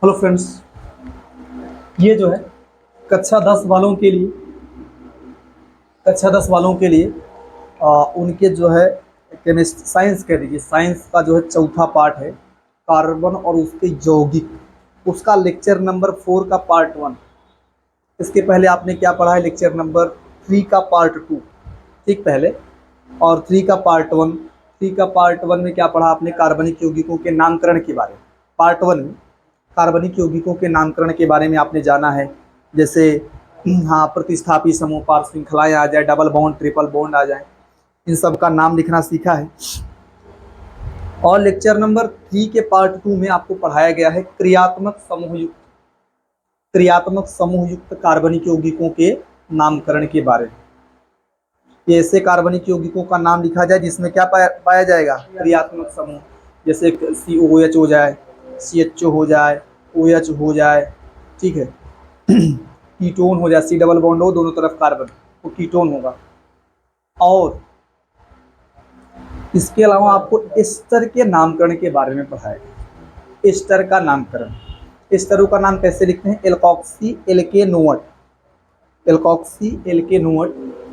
Hello friends, ये जो है कक्षा 10 वालों के लिए उनके जो है केमिस्ट्री साइंस कह दीजिए, साइंस का जो है चौथा पार्ट है कार्बन और उसके यौगिक, उसका लेक्चर नंबर 4 का पार्ट 1। इसके पहले आपने क्या पढ़ा है, लेक्चर नंबर 3 का पार्ट 2 ठीक पहले, और 3 का पार्ट 1। 3 का पार्ट 1 में क्या पढ़ा आपने, कार्बनिक यौगिकों के नामकरण के बारे में। पार्ट 1 में कार्बनिक यौगिकों के नामकरण के बारे में आपने जाना है, जैसे हाँ प्रतिस्थापी समूह, पार्श्व श्रृंखलाएं आ जाए, डबल बॉन्ड, ट्रिपल बॉन्ड आ जाए, इन सब का नाम लिखना सीखा है। और लेक्चर नंबर 3 के पार्ट 2 में आपको पढ़ाया गया है क्रियात्मक समूह युक्त कार्बनिक यौगिकों के नामकरण के बारे में। ये ऐसे कार्बनिक यौगिकों का नाम लिखा जाए जिसमें क्या पाया जाएगा, क्रियात्मक समूह, जैसे COH हो जाए, CHO हो जाए, OH हो जाए, ठीक है, कीटोन हो जाए, C डबल बॉन्ड हो दोनों तरफ कार्बन, वो कीटोन होगा। और इसके अलावा आपको एस्टर के नामकरण के बारे में पढ़ाएगा। एस्टर का नामकरण, एस्टरों का नाम कैसे लिखते हैं, एल्कोक्सी एल्केनोएट,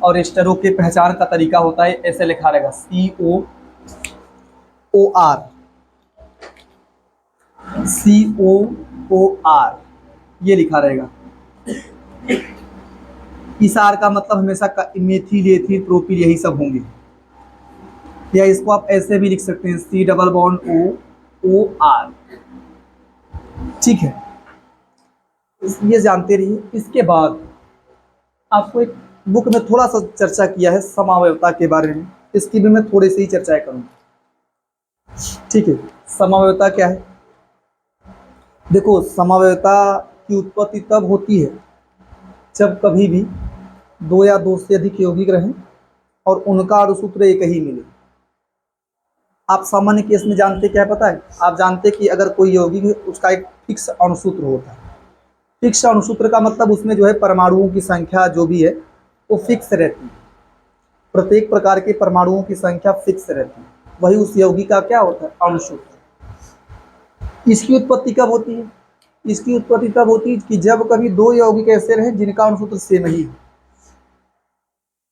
और एस्टरों के पहचान का तरीका होता है, ऐसे लिखा रहेगा COOR, ये लिखा रहेगा। इस आर का मतलब हमेशा मेथिल, एथिल, प्रोपिल यही सब होंगे। या इसको आप ऐसे भी लिख सकते हैं C डबल बॉन्ड OR, ठीक है, ये जानते रहिए। इसके बाद आपको एक बुक में थोड़ा सा चर्चा किया है समावयवता के बारे में, इसकी भी मैं थोड़ी सी ही चर्चा करूंगा, ठीक है। समावयवता क्या है, देखो समावयवता की उत्पत्ति तब होती है जब कभी भी दो या दो से अधिक यौगिक रहें और उनका अणुसूत्र एक ही मिले। आप सामान्य केस में जानते क्या है पता है, आप जानते कि अगर कोई यौगिक है उसका एक फिक्स अणुसूत्र होता है। फिक्स अणुसूत्र का मतलब उसमें जो है परमाणुओं की संख्या जो भी है वो फिक्स रहती है, प्रत्येक प्रकार के परमाणुओं की संख्या फिक्स रहती है, वही उस यौगिक का क्या होता है, अणुसूत्र। इसकी उत्पत्ति कब होती है, इसकी उत्पत्ति तब होती है कि जब कभी दो यौगिक ऐसे रहे जिनका अणुसूत्र सेम ही हो,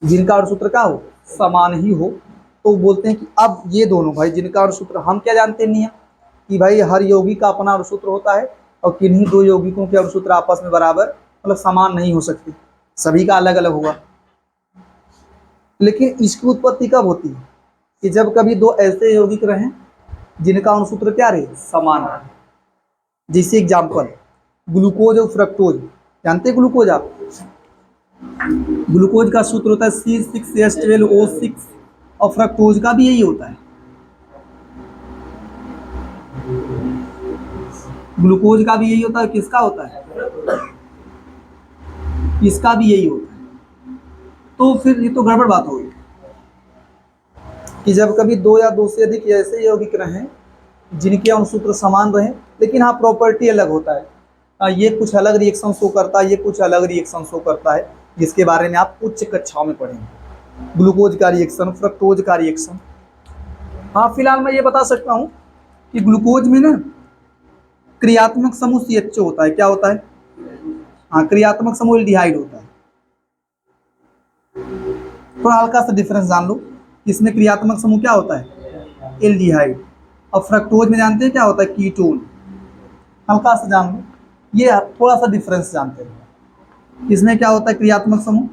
जिनका अणुसूत्र क्या हो, समान ही हो, तो बोलते हैं कि अब ये दोनों भाई जिनका अणुसूत्र, हम क्या जानते नहीं है कि भाई हर यौगिक का अपना अणुसूत्र होता है और किन्हीं दो यौगिकों के अणुसूत्र आपस में बराबर मतलब समान नहीं हो सकते, सभी का अलग अलग होगा। लेकिन इसकी उत्पत्ति कब होती है कि जब कभी दो ऐसे यौगिक रहें जिनका अणुसूत्र क्या रहे, समान रहे। जैसे एग्जाम्पल ग्लूकोज और फ्रक्टोज, जानते हैं ग्लूकोज आप, ग्लूकोज का सूत्र होता है C6H12O6 और फ्रक्टोज का भी यही होता है, ग्लूकोज का भी यही होता है, किसका होता है, इसका भी यही होता है। तो फिर ये तो गड़बड़ बात होगी कि जब कभी दो या दो से अधिक ऐसे यौगिक रहें जिनके अणुसूत्र समान रहें लेकिन हाँ प्रॉपर्टी अलग होता है, ये कुछ अलग रिएक्शन शो करता है, ये कुछ अलग रिएक्शन शो करता है, जिसके बारे में आप उच्च कक्षाओं में पढ़ेंगे, ग्लूकोज का रिएक्शन, फ्रक्टोज का रिएक्शन। हाँ फिलहाल मैं ये बता सकता हूँ कि ग्लूकोज में ना क्रियात्मक समूह CHO होता है, क्या होता है, हाँ क्रियात्मक समूह एल्डिहाइड होता है। थोड़ा हल्का सा डिफरेंस जान लो, इसमें क्रियात्मक समूह क्या होता है, एल्डिहाइड, और फ्रक्टोज में जानते हैं क्या होता है, कीटोन। हल्का सा जान लो, ये थोड़ा सा डिफरेंस जानते हैं, इसमें क्या होता है, क्रियात्मक समूह,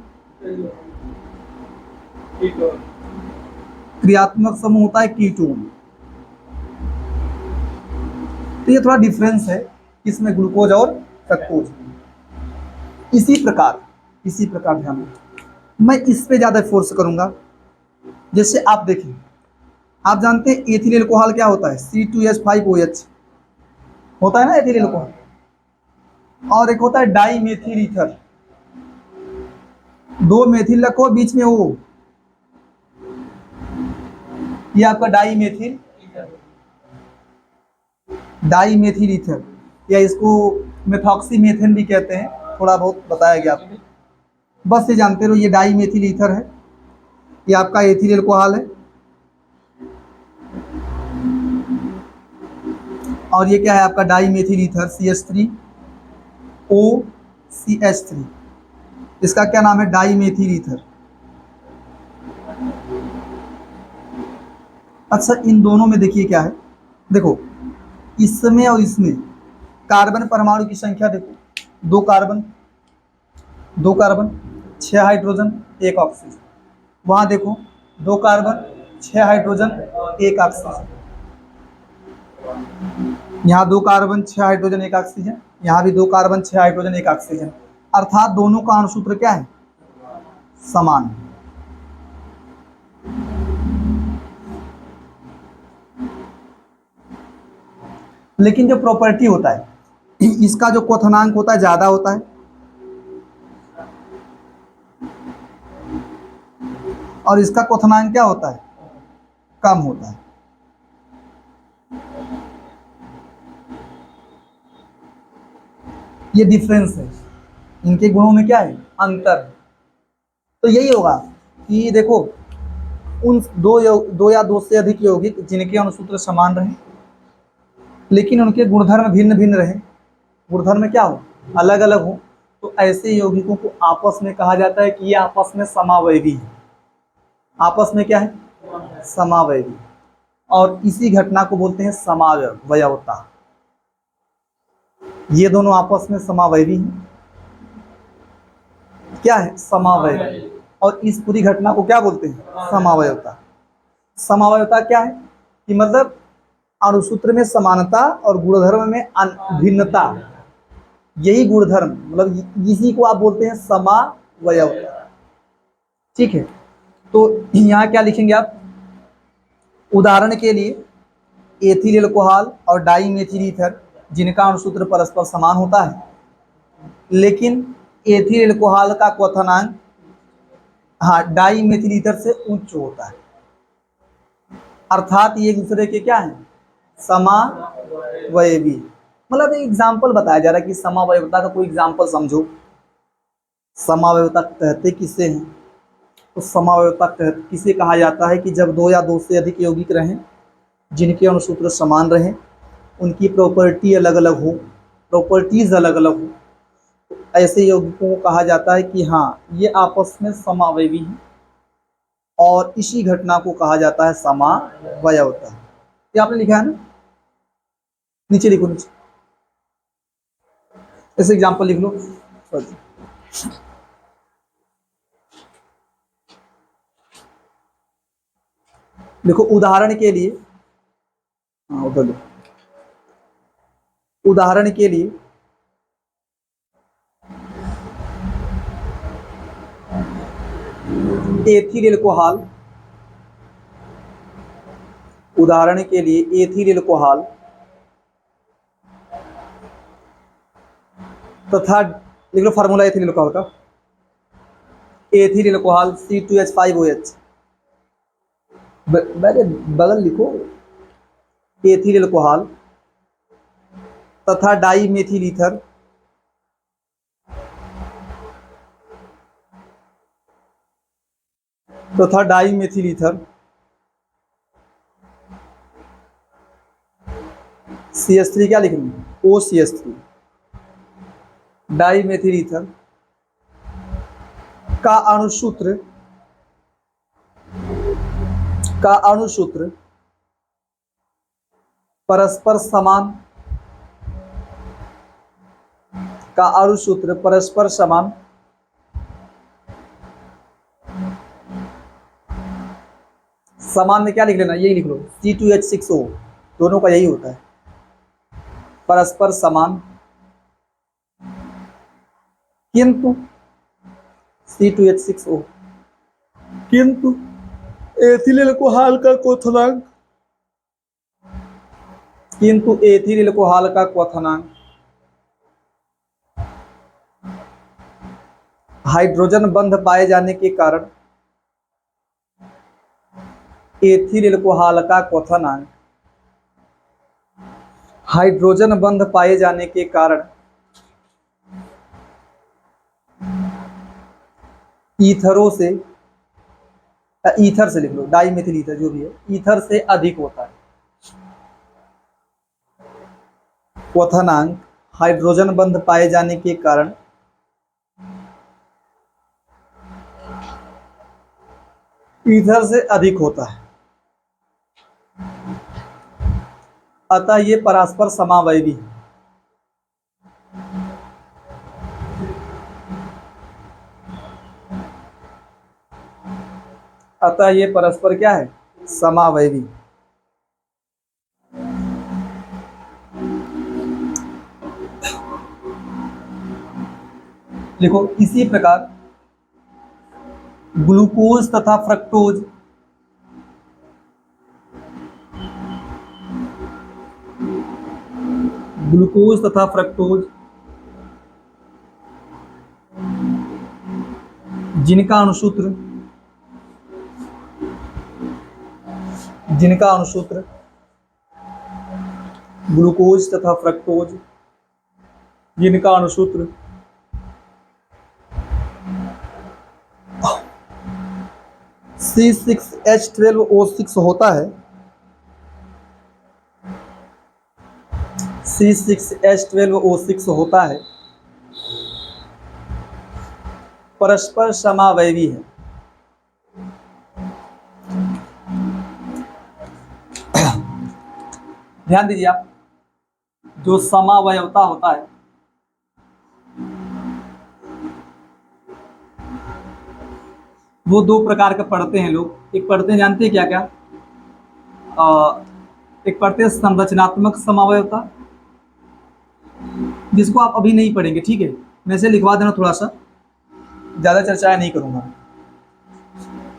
क्रियात्मक समूह होता है कीटोन। तो ये थोड़ा डिफरेंस है इसमें ग्लूकोज और फ्रक्टोज। इसी प्रकार ध्यान रखें, मैं इस पे ज्यादा फोर्स करूंगा। जैसे आप देखिए, आप जानते हैं एथिल एल्कोहल क्या होता है, C2H5OH होता है ना एथिल एल्कोहल, और एक होता है डाई मेथिल ईथर, दो मेथिल रखो बीच में वो, ये आपका डाई मेथिल ईथर, या इसको मेथॉक्सीमेथेन भी कहते हैं, थोड़ा बहुत बताया गया आपको, बस ये जानते रहो ये डाई मेथिल ईथर है, ये आपका एथिल एल्कोहल है। और ये क्या है आपका डाई मेथिल ईथर CH3OCH3, इसका क्या नाम है, डाई मेथिल ईथर। अच्छा इन दोनों में देखिए क्या है, देखो इसमें और इसमें कार्बन परमाणु की संख्या देखो, दो कार्बन, दो कार्बन, 6 हाइड्रोजन, 1 ऑक्सीजन। वहां देखो दो कार्बन, 6 हाइड्रोजन, 1 ऑक्सीजन। यहाँ दो कार्बन, 6 हाइड्रोजन, 1 ऑक्सीजन, यहाँ भी दो कार्बन, 6 हाइड्रोजन, 1 ऑक्सीजन। अर्थात दोनों का अणुसूत्र क्या है, समान। लेकिन जो प्रॉपर्टी होता है, इसका जो क्वथनांक होता है ज्यादा होता है और इसका क्वथनांक क्या होता है, कम होता है। ये डिफरेंस है, इनके गुणों में क्या है, अंतर। तो यही होगा कि देखो उन दो या दो से अधिक यौगिक जिनके अणुसूत्र समान रहे लेकिन उनके गुणधर्म भिन्न भिन्न रहे, गुणधर्म क्या हो, अलग अलग हो, तो ऐसे यौगिकों को आपस में कहा जाता है कि ये आपस में समावयवी है। आपस में क्या है, समावयवी। और इसी घटना को बोलते हैं समावयवता। ये दोनों आपस में समावयवी हैं, क्या है, समावयवी। और इस पूरी घटना को क्या बोलते हैं, समावयवता। समावयवता क्या है कि मतलब अणुसूत्र में समानता और गुणधर्म में भिन्नता, यही गुणधर्म, मतलब इसी को आप बोलते हैं समावयवता। ठीक है, तो यहाँ क्या लिखेंगे आप, उदाहरण के लिए एथिल अल्कोहल और डाई मेथिल ईथर जिनका अणुसूत्र परस्पर समान होता है लेकिन एथिल अल्कोहल का क्वथनांक डाई मेथिल ईथर से उच्च होता है। अर्थात ये एक दूसरे के क्या है, समावयवी। मतलब एक एग्जाम्पल बताया जा रहा है कि समावयवता का कोई एग्जाम्पल समझो। समावयवता कहते किसे हैं, तो समावयवता किसे कहा जाता है कि जब दो या दो से अधिक यौगिक रहें जिनके अणुसूत्र समान रहें, उनकी प्रॉपर्टी अलग अलग हो, प्रॉपर्टीज अलग अलग हो, तो ऐसे यौगिकों को कहा जाता है कि हाँ ये आपस में समावयवी हैं और इसी घटना को कहा जाता है समावयवता। ये आपने लिखा है ना, नीचे लिखो, नीचे ऐसे एग्जाम्पल लिख लो। देखो उदाहरण के लिए, उधर लिखो, उदाहरण के लिए एथिल अल्कोहल, उदाहरण के लिए एथिल अल्कोहल तथा लिख लो फार्मूला एथिल अल्कोहल का, एथिल अल्कोहल C2H5OH, बगल लिखो, एथिल अल्कोहल तथा डाई मेथिल ईथर तथा डाई मेथिल ईथर CH3 क्या लिखेंगे, OCH3, डाई मेथिल ईथर का अणुसूत्र परस्पर समान, का अणुसूत्र परस्पर समान समान में क्या लिख लेना, यही लिख लो C2H6O, दोनों का यही होता है, परस्पर समान, किंतु C2H6O, किंतु एथिल अल्कोहल का क्वथनांक, किंतु एथिल अल्कोहल का क्वथनांक हाइड्रोजन बंध पाए जाने के कारण, एथिल अल्कोहल का क्वथनांक हाइड्रोजन बंध पाए जाने के कारण ईथरों से, ईथर से लिख लो, डाई मेथिल ईथर जो भी है, ईथर से अधिक होता है। क्वथनांक हाइड्रोजन बंध पाए जाने के कारण ईथर से अधिक होता है, अतः ये परस्पर समावयवी है। अतः ये परस्पर क्या है, समावयवी। देखो इसी प्रकार ग्लूकोज तथा फ्रक्टोज जिनका अणुसूत्र ग्लूकोज तथा फ्रक्टोज जिनका अणुसूत्र C6H12O6 होता है, C6H12O6 होता है, परस्पर समावयवी है। ध्यान दीजिए आप, जो समावयवता होता है वो दो प्रकार के पढ़ते हैं लोग। एक पढ़ते हैं, जानते हैं क्या क्या, एक पढ़ते हैं संरचनात्मक समावयवता, जिसको आप अभी नहीं पढ़ेंगे, ठीक है, मैं इसे लिखवा देना, थोड़ा सा ज़्यादा चर्चा नहीं करूँगा,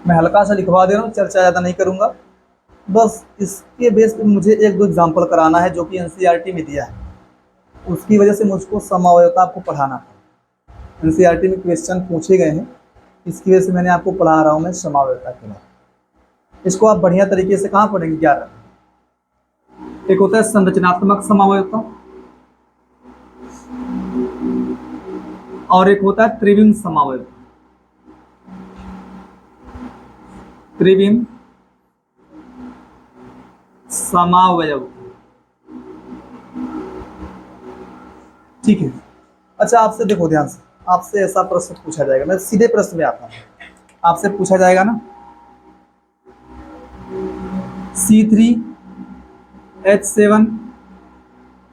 मैं हल्का सा लिखवा दे रहा हूँ, चर्चा ज़्यादा नहीं करूँगा। बस इसके बेस पे मुझे एक दो एग्जाम्पल कराना है जो कि एनसीईआरटी में दिया है, उसकी वजह से मुझको समावयवता आपको पढ़ाना है। एनसीईआरटी में क्वेश्चन पूछे गए हैं, इसकी वजह से मैंने आपको पढ़ा रहा हूँ मैं समावयवता के बारे। इसको आप बढ़िया तरीके से कहाँ पढ़ेंगे, 11। एक होता है संरचनात्मक समावयवता और एक होता है त्रिविम समावयवता। त्रिविम समावयव, ठीक है। अच्छा आपसे देखो ध्यान से, आपसे ऐसा प्रश्न पूछा जाएगा, मैं सीधे प्रश्न में आता हूँ, आपसे पूछा जाएगा ना C3H7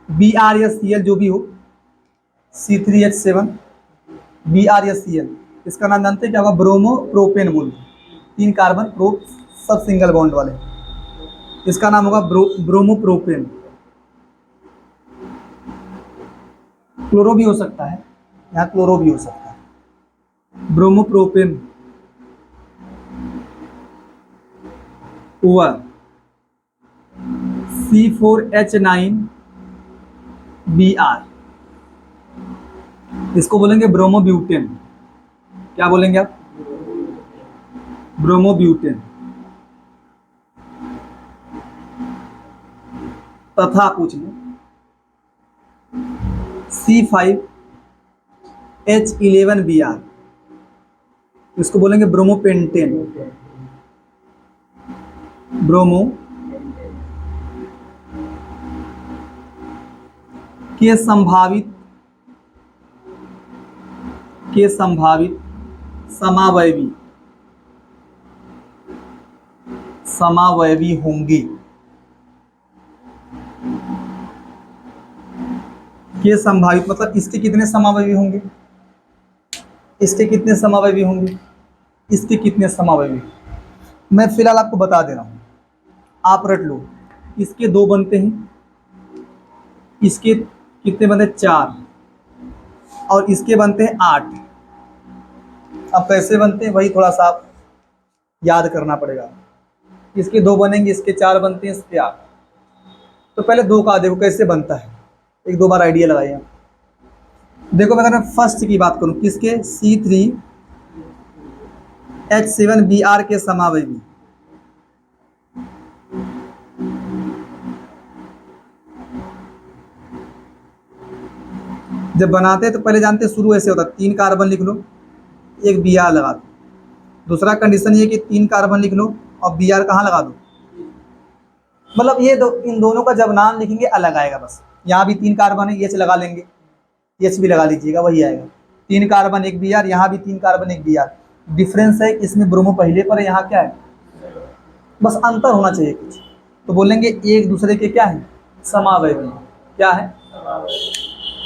BrSCl जो भी हो, C3H7 BrSCl, इसका नाम जानते हैं क्या होगा, ब्रोमो प्रोपेन बोल, 3 कार्बन प्रो सब सिंगल बॉन्ड वाले, इसका नाम होगा ब्रोमो प्रोपेन। क्लोरो भी हो सकता है, यहाँ क्लोरो भी हो सकता है, ब्रोमो प्रोपेन हुआ C4H9Br, इसको बोलेंगे ब्रोमोब्यूटेन। क्या बोलेंगे आप, ब्रोमोब्यूटेन। तथा पूछ लें C5H11Br, इसको बोलेंगे ब्रोमोपेंटेन, ब्रोमो के संभावित समावयवी होंगे, के संभावित मतलब इसके कितने समावयवी होंगे, इसके कितने समावयवी होंगे, इसके कितने समावयवी। मैं फिलहाल आपको बता दे रहा हूँ, आप रट लो। इसके 2 बनते हैं, इसके कितने बनते हैं, 4, और इसके बनते हैं 8। अब कैसे बनते हैं वही थोड़ा सा आप याद करना पड़ेगा। इसके 2 बनेंगे, इसके 4 बनते हैं, इसके 8। तो पहले 2 का देखो कैसे बनता है, 1-2 बार आइडिया लगाइए। देखो मैं अगर फर्स्ट की बात करूं, किसके, C3H7Br के समावयवी, जब बनाते हैं तो पहले जानते हैं शुरू ऐसे होता है, 3 कार्बन लिख लो, 1 Br लगा दो। दूसरा कंडीशन ये कि 3 कार्बन लिख लो और Br कहाँ लगा दो, मतलब ये इन दोनों का जब नाम लिखेंगे अलग आएगा, बस यहाँ भी 3 कार्बन है, एच लगा लेंगे, एच भी लगा लीजिएगा, वही आएगा 3 कार्बन 1 Br, यहाँ भी 3 कार्बन 1 Br। डिफरेंस है, इसमें ब्रोमो पहले पर है, यहाँ क्या है, बस अंतर होना चाहिए कुछ, तो बोलेंगे एक दूसरे के क्या है, समावयवी। क्या है,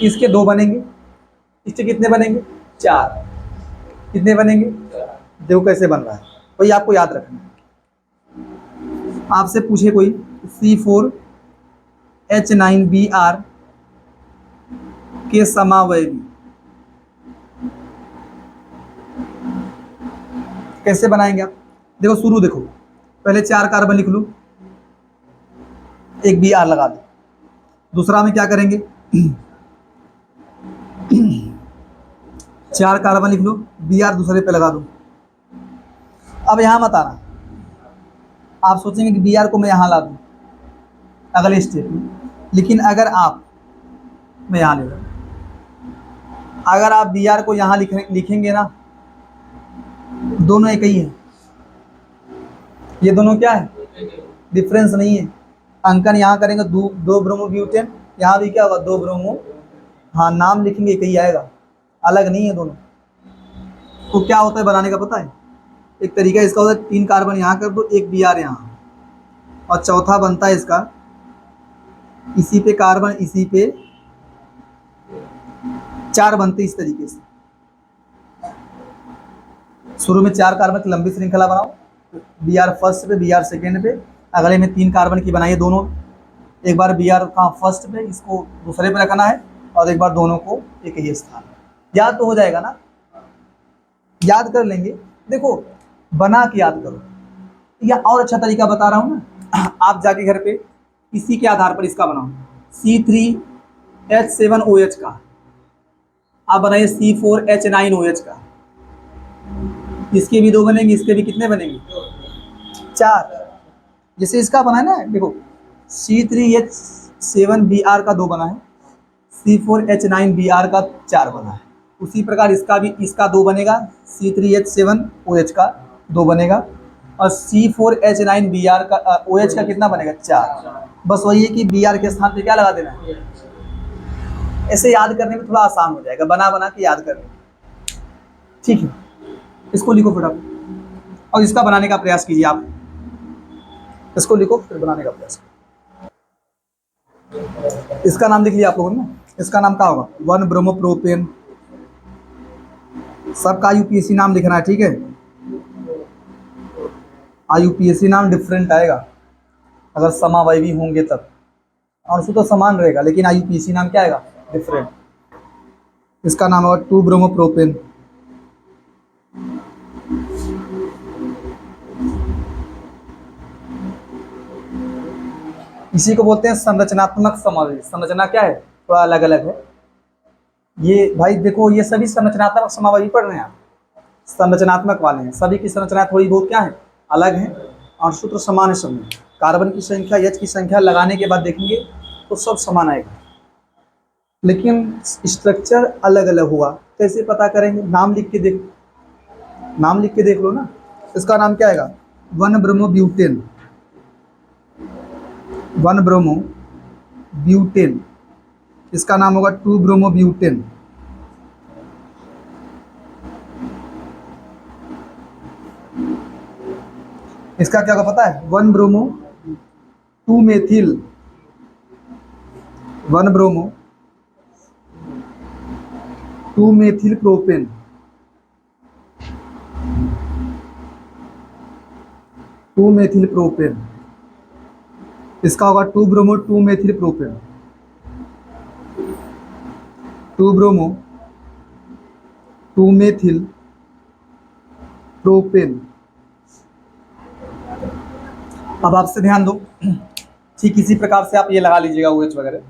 इसके 2 बनेंगे, इसके कितने बनेंगे, 4। कितने बनेंगे, देखो कैसे बन रहा है, वही आपको याद रखना है। आपसे पूछे कोई C4H9Br के समावयवी कैसे बनाएंगे आप, देखो शुरू देखो, पहले 4 कार्बन लिख लो, 1 Br लगा दो। दूसरा में क्या करेंगे 4 कार्बन लिख लो, Br दूसरे पे लगा दो। अब यहां मत आना, आप सोचेंगे कि Br को मैं यहां ला दूं अगले स्टेप में, लेकिन अगर आप, मैं यहां ले रहा, अगर आप Br को यहां लिखेंगे ना, दोनों एक ही है, ये दोनों क्या है, डिफरेंस नहीं है। अंकन यहाँ करेंगे 2 ब्रोमो ब्यूटेन, यहाँ भी क्या होगा 2 ब्रोमो, हाँ नाम लिखेंगे एक ही आएगा, अलग नहीं है दोनों। तो क्या होता है बनाने का पता है, एक तरीका इसका होता है 3 कार्बन यहाँ कर दो, 1 Br यहाँ, और चौथा बनता है इसका, इसी पे कार्बन, इसी पे 4 बनते इस तरीके से। शुरू में 4 कार्बन की लंबी श्रृंखला बनाओ, Br फर्स्ट पे, Br सेकेंड पे, अगले में 3 कार्बन की बनाइए दोनों, एक बार Br का फर्स्ट पे, इसको दूसरे पे रखना है, और एक बार दोनों को एक ही स्थान। याद तो हो जाएगा ना, याद कर लेंगे। देखो बना के याद करो, या और अच्छा तरीका बता रहा हूँ ना, आप जाके घर पे इसी के आधार पर इसका बनाओ, C3H7OH का आप बनाइए C4H9OH का, इसके भी 2 बनेंगे, इसके भी कितने बनेंगे, 4। जैसे इसका बना है ना, देखो C3H7Br का 2 बना है, C4H9Br का 4 बना है, उसी प्रकार इसका भी, इसका 2 बनेगा, C3H7OH का 2 बनेगा, और C4H9Br का OH का कितना बनेगा, 4। बस वही है कि Br के स्थान पे क्या लगा देना है, ऐसे याद करने में थोड़ा आसान हो जाएगा, बना बना के याद करने। ठीक है, इसको लिखो फटाफट, और इसका बनाने का प्रयास कीजिए आप, इसको लिखो फिर बनाने का प्रयास करो। इसका नाम लिख लिया आप लोगों ने, इसका नाम क्या होगा, 1 ब्रोमो प्रोपेन। सबका यूपीएससी नाम लिखना है, ठीक है, यूपीएससी नाम डिफरेंट आएगा अगर समावयवी होंगे तब, और उसको तो समान रहेगा, लेकिन यूपीएससी नाम क्या आएगा, डिफरेंट। इसका नाम होगा 2 ब्रोमो प्रोपेन। इसी को बोलते हैं संरचनात्मक समावयवी। संरचना क्या है, थोड़ा अलग अलग है ये भाई, देखो ये सभी संरचनात्मक समावयवी पढ़ रहे हैं आप, संरचनात्मक वाले हैं, सभी की संरचना थोड़ी बहुत क्या है, अलग है, और सूत्र समान है सब में। कार्बन की संख्या, H की संख्या लगाने के बाद देखेंगे तो सब समान आएगा, लेकिन स्ट्रक्चर अलग अलग हुआ, कैसे पता करेंगे, नाम लिख के देख, नाम लिख के देख लो ना। इसका नाम क्या आएगा, 1 ब्रोमो ब्यूटेन, 1 ब्रोमो ब्यूटेन। इसका नाम होगा 2 ब्रोमो ब्यूटेन। इसका क्या होगा पता है, 1 bromo 2 methyl, 1 bromo 2 methyl propane. To methyl propane, इसका होगा 2 bromo 2 methyl propane, 2 bromo 2 methyl propane. अब आपसे ध्यान दो, ठीक इसी प्रकार से आप ये लगा लीजिएगा OH वगैरह।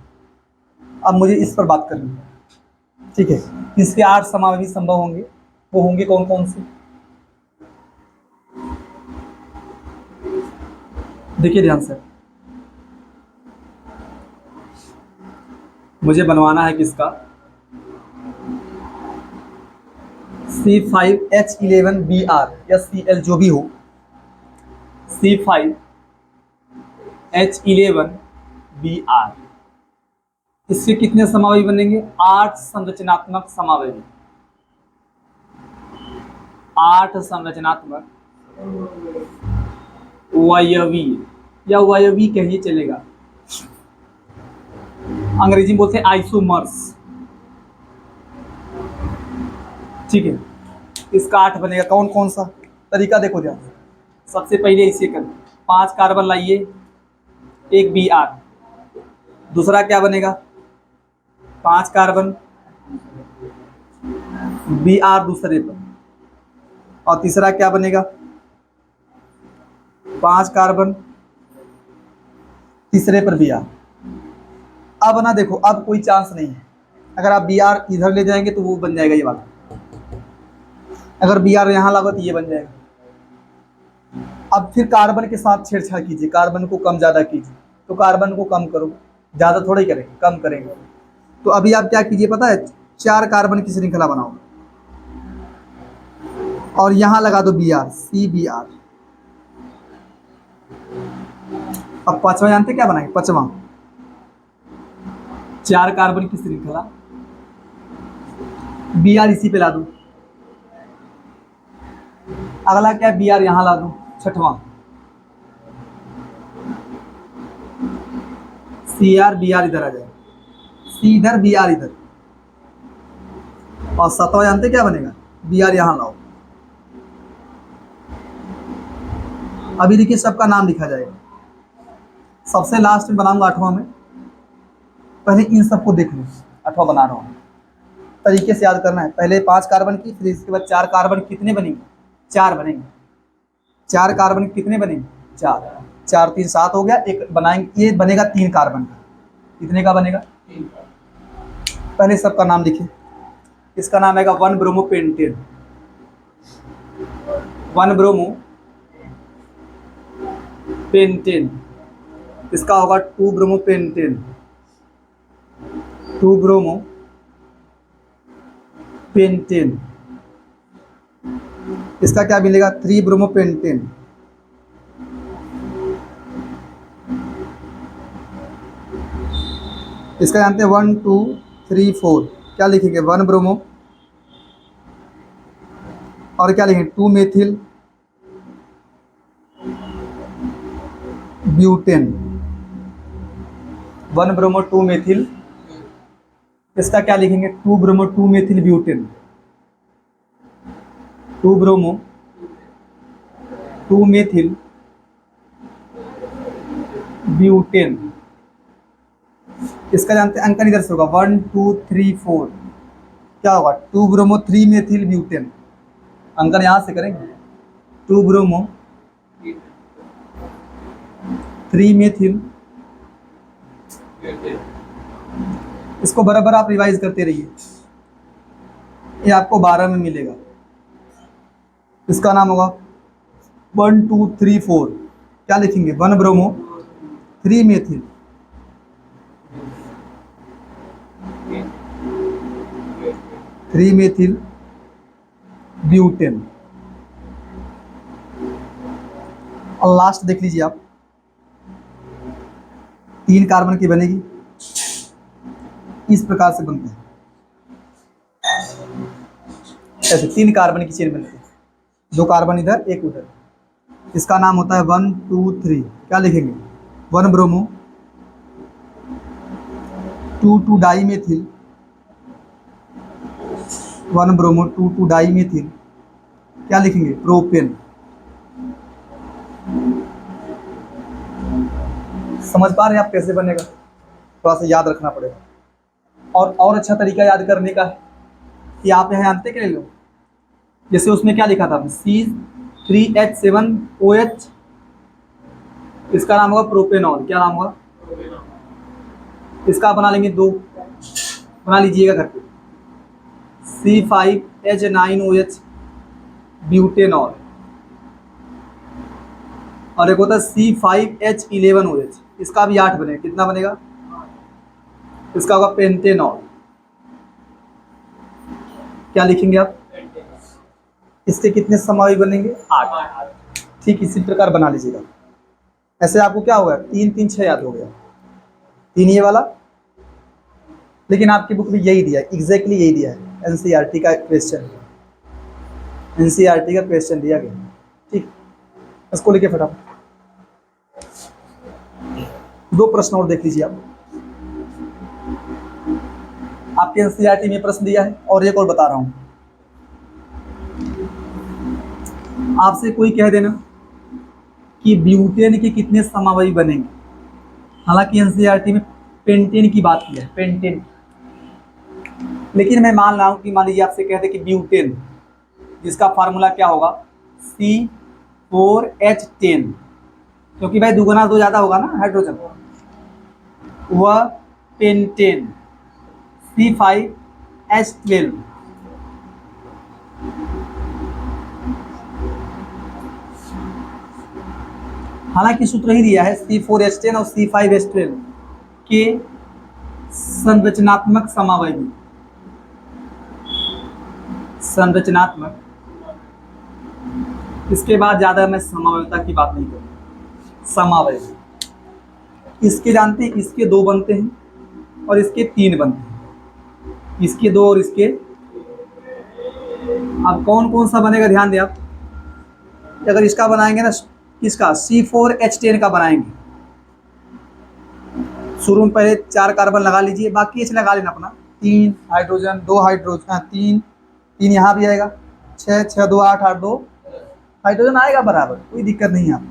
अब मुझे इस पर बात करनी है, ठीक है, इसके 8 समावयवी संभव होंगे, वो होंगे कौन कौन से, देखिए ध्यान से, मुझे बनवाना है किसका, C5H11Br या Cl जो भी हो, C5H11Br इससे कितने समावयवी बनेंगे? 8 संरचनात्मक समावयवी। 8 संरचनात्मक वायवी या वायवी कहिए चलेगा, अंग्रेजी में बोलते हैं आइसोमर्स। ठीक है, इसका 8 बनेगा। कौन कौन सा तरीका देखो ध्यान। सबसे पहले इसे कर 5 कार्बन लाइए, एक बी आर। दूसरा क्या बनेगा? 5 कार्बन बी आर दूसरे पर। और तीसरा क्या बनेगा? 5 कार्बन तीसरे पर बी आर। अब ना देखो, अब कोई चांस नहीं है। अगर आप बी आर इधर ले जाएंगे तो वो बन जाएगा ये वाला, अगर बी आर यहां लगा तो ये बन जाएगा। अब फिर कार्बन के साथ छेड़छाड़ कीजिए, कार्बन को कम ज़्यादा कीजिए। तो कार्बन को कम करो, ज़्यादा थोड़ा ही करेंगे, कम करेंगे। तो अभी आप क्या कीजिए पता है? 4 कार्बन की श्रृंखला बनाओ और यहां लगा दो B R, C B R. अब पांचवा जानते क्या बनाएंगे? पांचवा 4 कार्बन की श्रृंखला, बी आर इसी पे ला दो। अगला क्या? बी आर यहां ला दो। छठवां सी आर बी आर इधर आ जाए, सी इधर बी आर इधर। और सातवां जानते क्या बनेगा? बी आर यहां लाओ। अभी देखिए सबका नाम लिखा जाएगा। सबसे लास्ट में बनाऊंगा 8वां में, पहले इन सबको देख लो। 8वां बना रहा हूं, तरीके से याद करना है। पहले 5 कार्बन की, फिर इसके बाद 4 कार्बन कितने बनेंगे? 4 बनेंगे। 4 कार्बन कितने बनेंगे? 4। 4 3 7 हो गया। एक बनाएंगे, ये बनेगा 3 कार्बन का। कितने का बनेगा? 3 का। पहले सबका नाम लिखिए। इसका नाम है 1 ब्रोमो पेंटेन। 1 bromo pentane. इसका होगा 2 ब्रोमो पेंटेन। 2 bromo pentane. इसका क्या मिलेगा? 3 ब्रोमो पेंटेन। इसका जानते हैं 1 2 3 4। क्या लिखेंगे? 1 ब्रोमो और क्या लिखेंगे? 2 मेथिल ब्यूटेन। 1 bromo 2 methyl. इसका क्या लिखेंगे? 2 bromo 2 methyl butane. 2 bromo 2 methyl butane. इसका जानते हैं अंकन इधर से होगा 1 2 3 4। क्या होगा? 2 ब्रोमो 3 मेथिल ब्यूटेन। अंकन यहां से करेंगे। 2 ब्रोमो 3 मेथिल। इसको बराबर आप रिवाइज करते रहिए, ये आपको 12 में मिलेगा। इसका नाम होगा 1 2 3 4। क्या लिखेंगे? 1 ब्रोमो 3 मेथिल ब्यूटेन। और लास्ट देख लीजिए आप, 3 कार्बन की बनेगी। इस प्रकार से बनते हैं, ऐसे 3 कार्बन की चेन बनती है। 2 कार्बन इधर, एक उधर। इसका नाम होता है 1 2 3। क्या लिखेंगे? 1 bromo 2 2 di methyl. 1 bromo 2 2 di methyl. क्या लिखेंगे? प्रोपेन। समझ पा रहे हैं आप कैसे बनेगा? थोड़ा सा याद रखना पड़ेगा। और अच्छा तरीका याद करने का है कि आप यहाँ जानते क्या लो, जैसे उसमें क्या लिखा था? C3H7OH। इसका नाम होगा प्रोपेनॉल। क्या नाम होगा? इसका बना लेंगे 2, बना लीजिएगा घर पे। C5H9OH butanol. और एक होता है C5H11OH। इसका भी 8 बनेगा। कितना बनेगा? इसका होगा पेंटेनॉल। क्या लिखेंगे आप? इसके कितने समावयवी बनेंगे? 8। ठीक इसी प्रकार बना लीजिएगा। ऐसे आपको क्या होगा? 3 3 6 याद हो गया। 3 ये वाला, लेकिन आपकी बुक में यही दिया है, एग्जैक्टली यही दिया है, एनसीईआरटी का क्वेश्चन, एनसीईआरटी का क्वेश्चन दिया गया। ठीक, इसको लिखे फटाफट। 2 प्रश्न और देख लीजिए आप, आपके एनसीईआरटी में प्रश्न दिया है। और एक और बता रहा हूं, आपसे कोई कह देना कि ब्यूटेन के कितने समावयवी बनेंगे, हालांकि एनसीईआरटी में पेंटेन की बात की है, पेंटेन, लेकिन मैं मान रहा हूं कि मान लीजिए आपसे कहते कि ब्यूटेन, जिसका फार्मूला क्या होगा, C4H10, क्योंकि भाई दुगुना 2 ज़्यादा होगा ना हाइड्रोजन, वह पेंटेन C5H12। हालांकि सूत्र ही दिया है C4H10 और C5H12 के संरचनात्मक समावयवी, संरचनात्मक, इसके बाद ज्यादा मैं समावयवता की बात नहीं करूंगा। समावयवी इसके जानते हैं, इसके 2 बनते हैं और इसके 3 बनते हैं, इसके 2 और इसके, अब कौन कौन सा बनेगा ध्यान दें आप, अगर इसका बनाएंगे ना, किसका, C4H10 का बनाएंगे, शुरू में पहले 4 कार्बन लगा लीजिए, बाकी एच लगा लेना अपना, 3 हाइड्रोजन, 2 हाइड्रोजन, 3 यहाँ भी आएगा, 6 6 2 8 8 2 हाइड्रोजन आएगा बराबर, कोई दिक्कत नहीं है, आप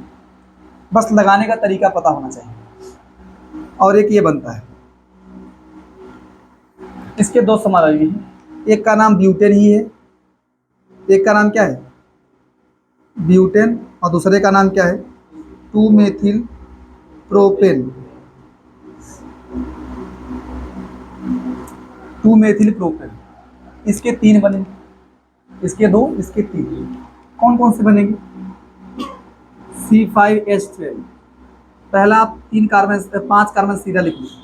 बस लगाने का तरीका पता होना चाहिए। और एक ये बनता है, इसके 2 समावयवी हैं, एक का नाम ब्यूटेन ही है, एक का नाम क्या है, ब्यूटेन, और दूसरे का नाम क्या है, 2-मेथिल प्रोपेन, 2-मेथिल प्रोपेन। इसके 3 बनेंगे, इसके 2, इसके 3, कौन कौन से बनेंगे, C5H12, पहला आप 5 कार्बन सीधा लिख लीजिए,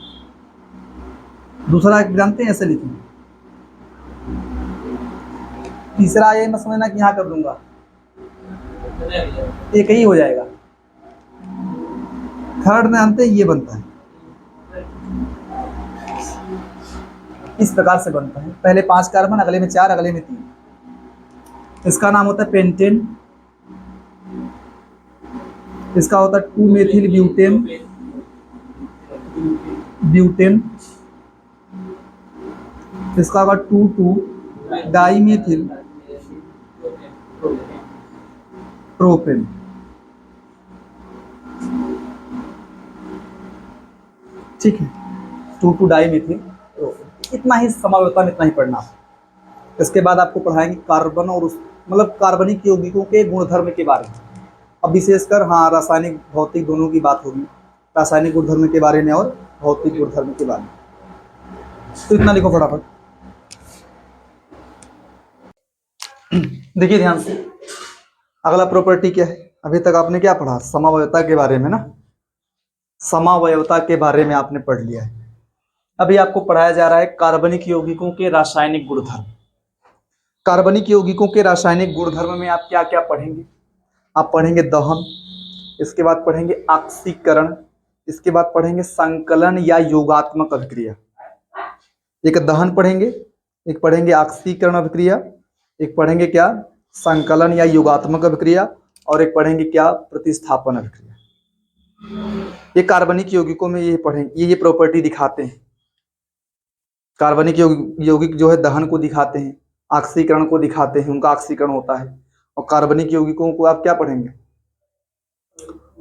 दूसरा जानते हैं ऐसे लिखेंगे, तीसरा ये मैं समझना कि यहाँ कर दूंगा, एक ही हो जाएगा, थर्ड में जानते हैं ये बनता है, इस प्रकार से बनता है, पहले 5 कार्बन, अगले में 4, अगले में 3, इसका नाम होता है पेंटेन, इसका होता है 2-मेथिल ब्यूटेन, ब्यूटेन, इसका होगा 2,2-डाईमेथिल प्रोपेन। ठीक है, 2,2-डाईमेथिल प्रोपेन, इतना ही समावयवता में इतना ही पढ़ना। इसके बाद आपको पढ़ाएंगे कार्बन और उस मतलब कार्बनिक यौगिकों के गुणधर्म के बारे में, अब विशेषकर हाँ रासायनिक भौतिक दोनों की बात होगी, रासायनिक गुणधर्म के बारे में और भौतिक गुणधर्म के बारे में। तो इतना लिखो फटाफट। देखिए ध्यान से, अगला प्रॉपर्टी क्या है, अभी तक आपने क्या पढ़ा, समावयवता के बारे में ना, समावयवता के बारे में आपने पढ़ लिया है। अभी आपको पढ़ाया जा रहा है कार्बनिक यौगिकों के रासायनिक गुणधर्म। कार्बनिक यौगिकों के रासायनिक गुणधर्म में आप क्या क्या पढ़ेंगे, आप पढ़ेंगे दहन, इसके बाद पढ़ेंगे ऑक्सीकरण, इसके बाद पढ़ेंगे संकलन या योगात्मक अभिक्रिया। एक दहन पढ़ेंगे, एक पढ़ेंगे ऑक्सीकरण अभिक्रिया, एक पढ़ेंगे क्या, संकलन या योगात्मक अभिक्रिया, और एक पढ़ेंगे क्या, प्रतिस्थापन अभिक्रिया। ये कार्बनिक यौगिकों में ये पढ़ेंगे, ये प्रॉपर्टी दिखाते हैं। कार्बनिक यौगिक जो है दहन को दिखाते हैं, ऑक्सीकरण को दिखाते हैं, उनका ऑक्सीकरण होता है। और कार्बनिक यौगिकों को आप क्या पढ़ेंगे,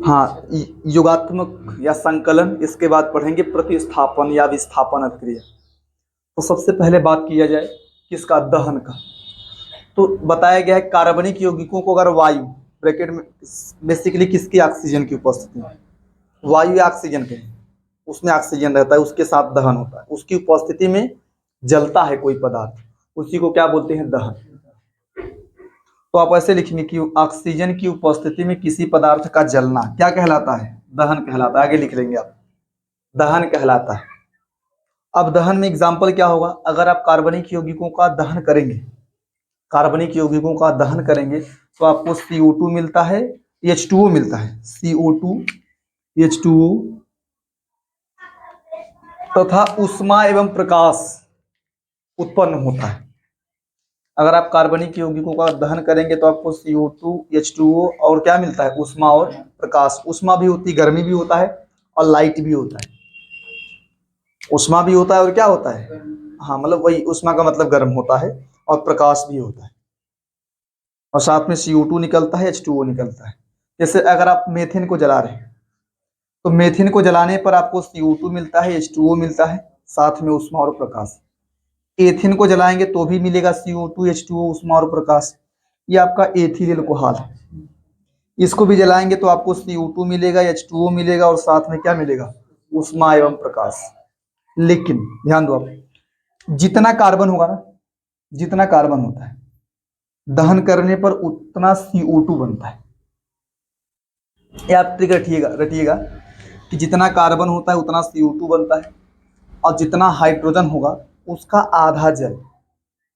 हाँ योगात्मक या संकलन, इसके बाद पढ़ेंगे प्रतिस्थापन या विस्थापन अभिक्रिया। तो सबसे पहले बात किया जाए किसका, दहन का। तो बताया गया है कार्बनिक यौगिकों को अगर वायु ब्रैकेट में बेसिकली किसकी, ऑक्सीजन की उपस्थिति में, वायु या ऑक्सीजन के, उसमें ऑक्सीजन रहता है, उसके साथ दहन होता है, उसकी उपस्थिति में जलता है कोई पदार्थ, उसी को क्या बोलते हैं, दहन। तो आप ऐसे लिखेंगे कि ऑक्सीजन की उपस्थिति में किसी पदार्थ का जलना क्या कहलाता है, दहन कहलाता है। आगे लिख लेंगे आप, दहन कहलाता है। अब दहन में एग्जाम्पल क्या होगा, अगर आप कार्बनिक यौगिकों का दहन करेंगे, कार्बनिक यौगिकों का दहन करेंगे तो आपको CO2 मिलता है, H2O मिलता है, CO2 H2O, तथा उष्मा एवं प्रकाश उत्पन्न होता है। अगर आप कार्बनिक यौगिकों का दहन करेंगे तो आपको CO2 H2O और क्या मिलता है, उष्मा और प्रकाश। उष्मा भी होती है, गर्मी भी होता है और लाइट भी होता है। उष्मा भी होता है और क्या होता है, हाँ मतलब वही उष्मा का मतलब गर्म होता है और प्रकाश भी होता है, और साथ में CO2 निकलता है, H2O निकलता है। जैसे अगर आप मेथेन को जला रहे हैं तो मेथेन को जलाने पर आपको CO2 मिलता है, H2O मिलता है, साथ में उष्मा और प्रकाश। एथिन को जलाएंगे तो भी मिलेगा CO2 H2O, उष्मा और प्रकाश। ये आपका एथिल एल्कोहल है। इसको भी जलाएंगे तो आपको CO2 मिलेगा, H2O मिलेगा और साथ में क्या मिलेगा, उष्मा एवं प्रकाश। लेकिन ध्यान दो आप, जितना कार्बन होगा ना, जितना कार्बन होता है दहन करने पर उतना CO2 बनता है। ये आप ट्रिक रटिएगा रटिएगा कि जितना कार्बन होता है उतना CO2 बनता है, और जितना हाइड्रोजन होगा उसका आधा जल।